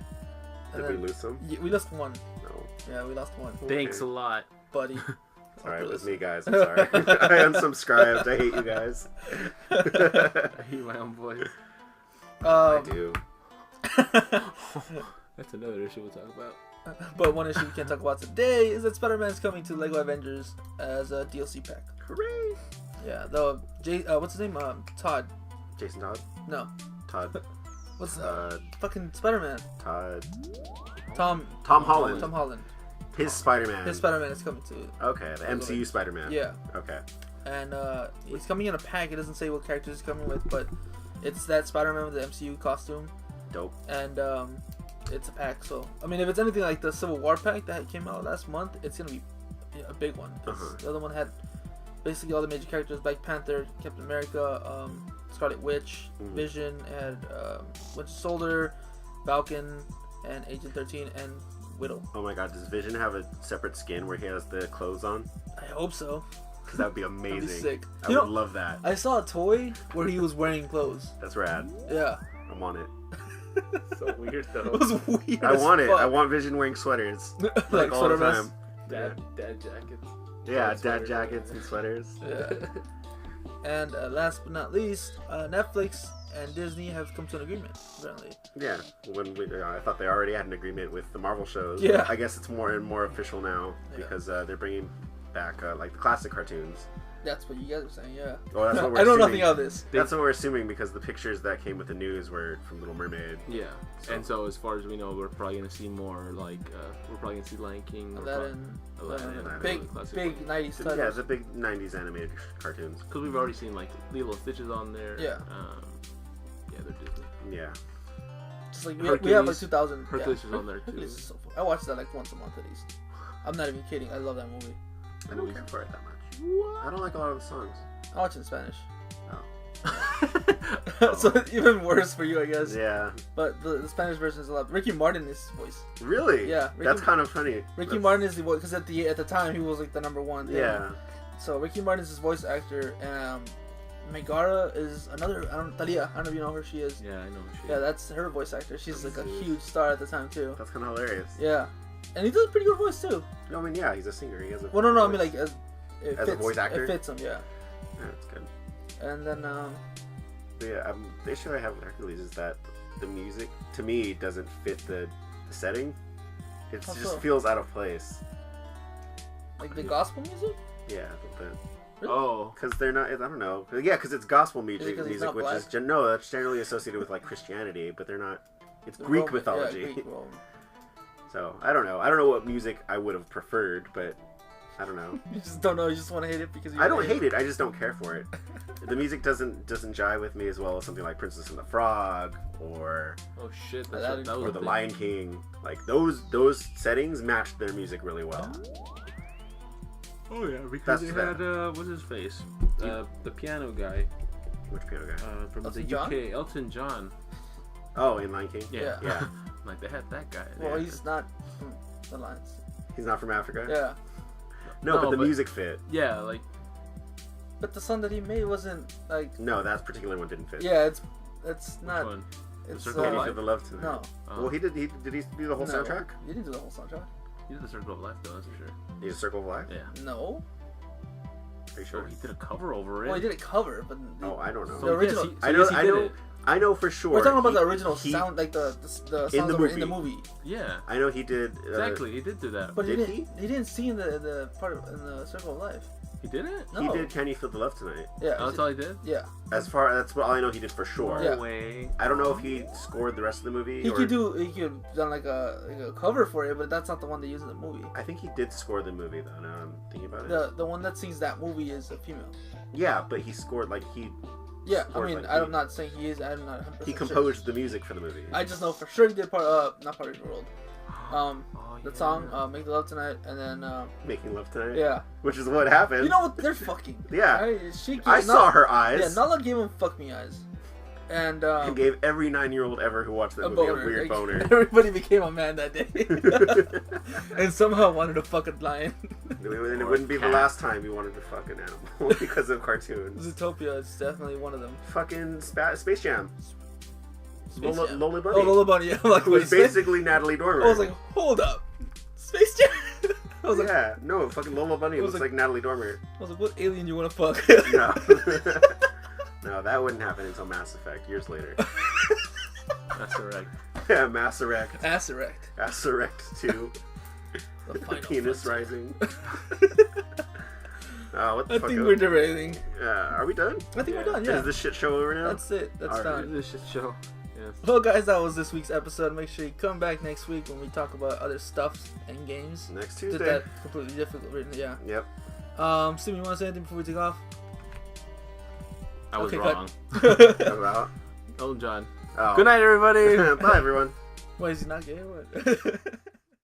Did we lose some? We lost one. No. Yeah, we lost one. Thanks a lot, buddy. Alright, it was me, guys. I'm sorry. I unsubscribed. I hate you guys. I hate my own voice. I do. That's another issue we'll talk about. But one issue we can't talk about today is that Spider-Man is coming to LEGO Avengers as a DLC pack. Hooray! Yeah, what's his name? Todd. Jason Todd? No. Todd. What's fucking Spider-Man? Todd. Tom Holland. Tom Holland. His Spider-Man. His Spider-Man is coming to. Okay, the MCU Spider-Man. Yeah. Okay. And he's coming in a pack. It doesn't say what characters he's coming with, but it's that Spider-Man with the MCU costume. Dope. And it's a pack. So I mean, if it's anything like the Civil War pack that came out last month, it's gonna be a big one. The other one had basically all the major characters: Black Panther, Captain America, Scarlet Witch, Vision, and Winter Soldier, Falcon, and Agent 13, and Widow. Oh my God! Does Vision have a separate skin where he has the clothes on? I hope so. Because that would be amazing. That'd be sick. I would love that. I saw a toy where he was wearing clothes. That's rad. Yeah. I'm on it. So weird though. It was weird. I want it. I want Vision wearing sweaters. like all the time. Dad jackets. Yeah, dad jackets and sweaters. Yeah. And last but not least, Netflix and Disney have come to an agreement, apparently. Yeah, I thought they already had an agreement with the Marvel shows. Yeah. I guess it's more and more official now because they're bringing back like the classic cartoons. That's what you guys are saying, yeah. Well, that's what we're I know assuming. nothing of this. That's what we're assuming because the pictures that came with the news were from Little Mermaid. Yeah, and so as far as we know, we're probably gonna see more like we're probably gonna see Lion King, Aladdin, big 90s titles. Yeah, the big 90s animated cartoons. Because we've already seen like Lilo and Stitch is on there. Yeah. Yeah, they're Disney. Yeah. Just like we have like 2000. Hercules is on there too. Hercules is so fun. I watch that like once a month at least. I'm not even kidding. I love that movie. I don't care for it that much. What? I don't like a lot of the songs. I watch it in Spanish. Oh. So it's even worse for you, I guess. Yeah. But the Spanish version is a lot. Ricky Martin is his voice. Really? Yeah. That's kind of funny. Ricky Martin is the voice because at the time he was like the #1. Yeah. So Ricky Martin is his voice actor, and Megara is another. Talia. I don't know if you know who she is. Yeah, I know who she is. Yeah, that's her voice actor. She's like a huge star at the time too. That's kind of hilarious. Yeah, and he does a pretty good voice too. No, I mean, yeah, he's a singer. He has a. Well, no, I mean like as a voice actor. It fits him, yeah. Yeah, that's good. And then yeah, the issue I have with Hercules is that the music to me doesn't fit the setting. It just feels out of place. Like the gospel music. Yeah, Really? Oh, because they're not. I don't know. Yeah, because it's gospel music, which black? is that's generally associated with like Christianity, but they're not. It's Greek mythology. Yeah, Greek, So I don't know. I don't know what music I would have preferred, but I don't know. You just don't know. You just want to hate it because I don't hate it. I just don't care for it. The music doesn't jive with me as well as something like Princess and the Frog or that or The Lion King. Like those settings matched their music really well. Oh yeah, because they had what's his face, the piano guy. Which piano guy? From Elton the John? UK, Elton John. Oh, in Lion King. Yeah. Like they had that guy. Well, he's not from the lines. He's not from Africa. Yeah. No, but the music fit. Yeah, like. But the song that he made wasn't like. No, that particular one didn't fit. Yeah, it's not. Which one? It's The Circle of Can you Life? feel the love tonight? No. Well, he did he do the whole soundtrack? He didn't do the whole soundtrack. He did the Circle of Life, though, that's for sure. He did Circle of Life? Yeah. No. Are you Sure. sure? He did a cover over it. Well, he did a cover, but Oh, I don't know. the original. I know for sure. We're talking about the original sound, like the sounds in the that were in movie. the movie. Yeah. I know he did. Exactly, he did do that. But Did he didn't sing the part in the Circle of Life. He didn't? No. He did Can You Feel the Love Tonight? Yeah. Oh, that's all he did? Yeah. That's all I know he did for sure. Yeah. No way. I don't know if he scored the rest of the movie. He could done like a cover for it, but that's not the one they use in the movie. I think he did score the movie though. Now I'm thinking about it. The one that sings that movie is a female. Yeah, but he scored he. Yeah, I scored, mean, I'm not saying he is. I'm not. 100% He composed the music for the movie. I just know for sure he did not part of the world. The yeah. song "Make the Love Tonight" and then Making Love Tonight. yeah, Which is what happened. you know what? They're fucking. Yeah. Right? I saw her eyes. Yeah, Nala gave him fuck me eyes, and And gave every 9-year-old ever who watched that movie a weird like, boner. Everybody became a man that day, and somehow wanted to fuck a lion. And it wouldn't be the last time he wanted to fuck an animal because of cartoons. Zootopia is definitely one of them. Fucking Space Jam. Space Jam. Lola Bunny. Oh, Lola Bunny. I'm like, Who was wait, basically Natalie Dormer. I was like, hold up, Space Jam. I was like, yeah, no, fucking Lola Bunny looks like Natalie Dormer. I was like, what alien you want to fuck? No. No, that wouldn't happen until Mass Effect, years later. That's correct. Yeah, Mass Effect. Ass erect. Mass Effect 2. The final Penis frontier. rising. What the I fuck? think we're derailing. Are we done? I think we're done, yeah. Is this shit show over now? That's it. That's All right. done. This shit show. Yes. Well, guys, that was this week's episode. Make sure you come back next week when we talk about other stuff and games. Next Did Tuesday. that completely difficult, yeah. Yep. Steven, you want to say anything before we take off? I was Okay, wrong. About. Elton John. Oh. Good night, everybody. Bye, everyone. Why is he not gay or what?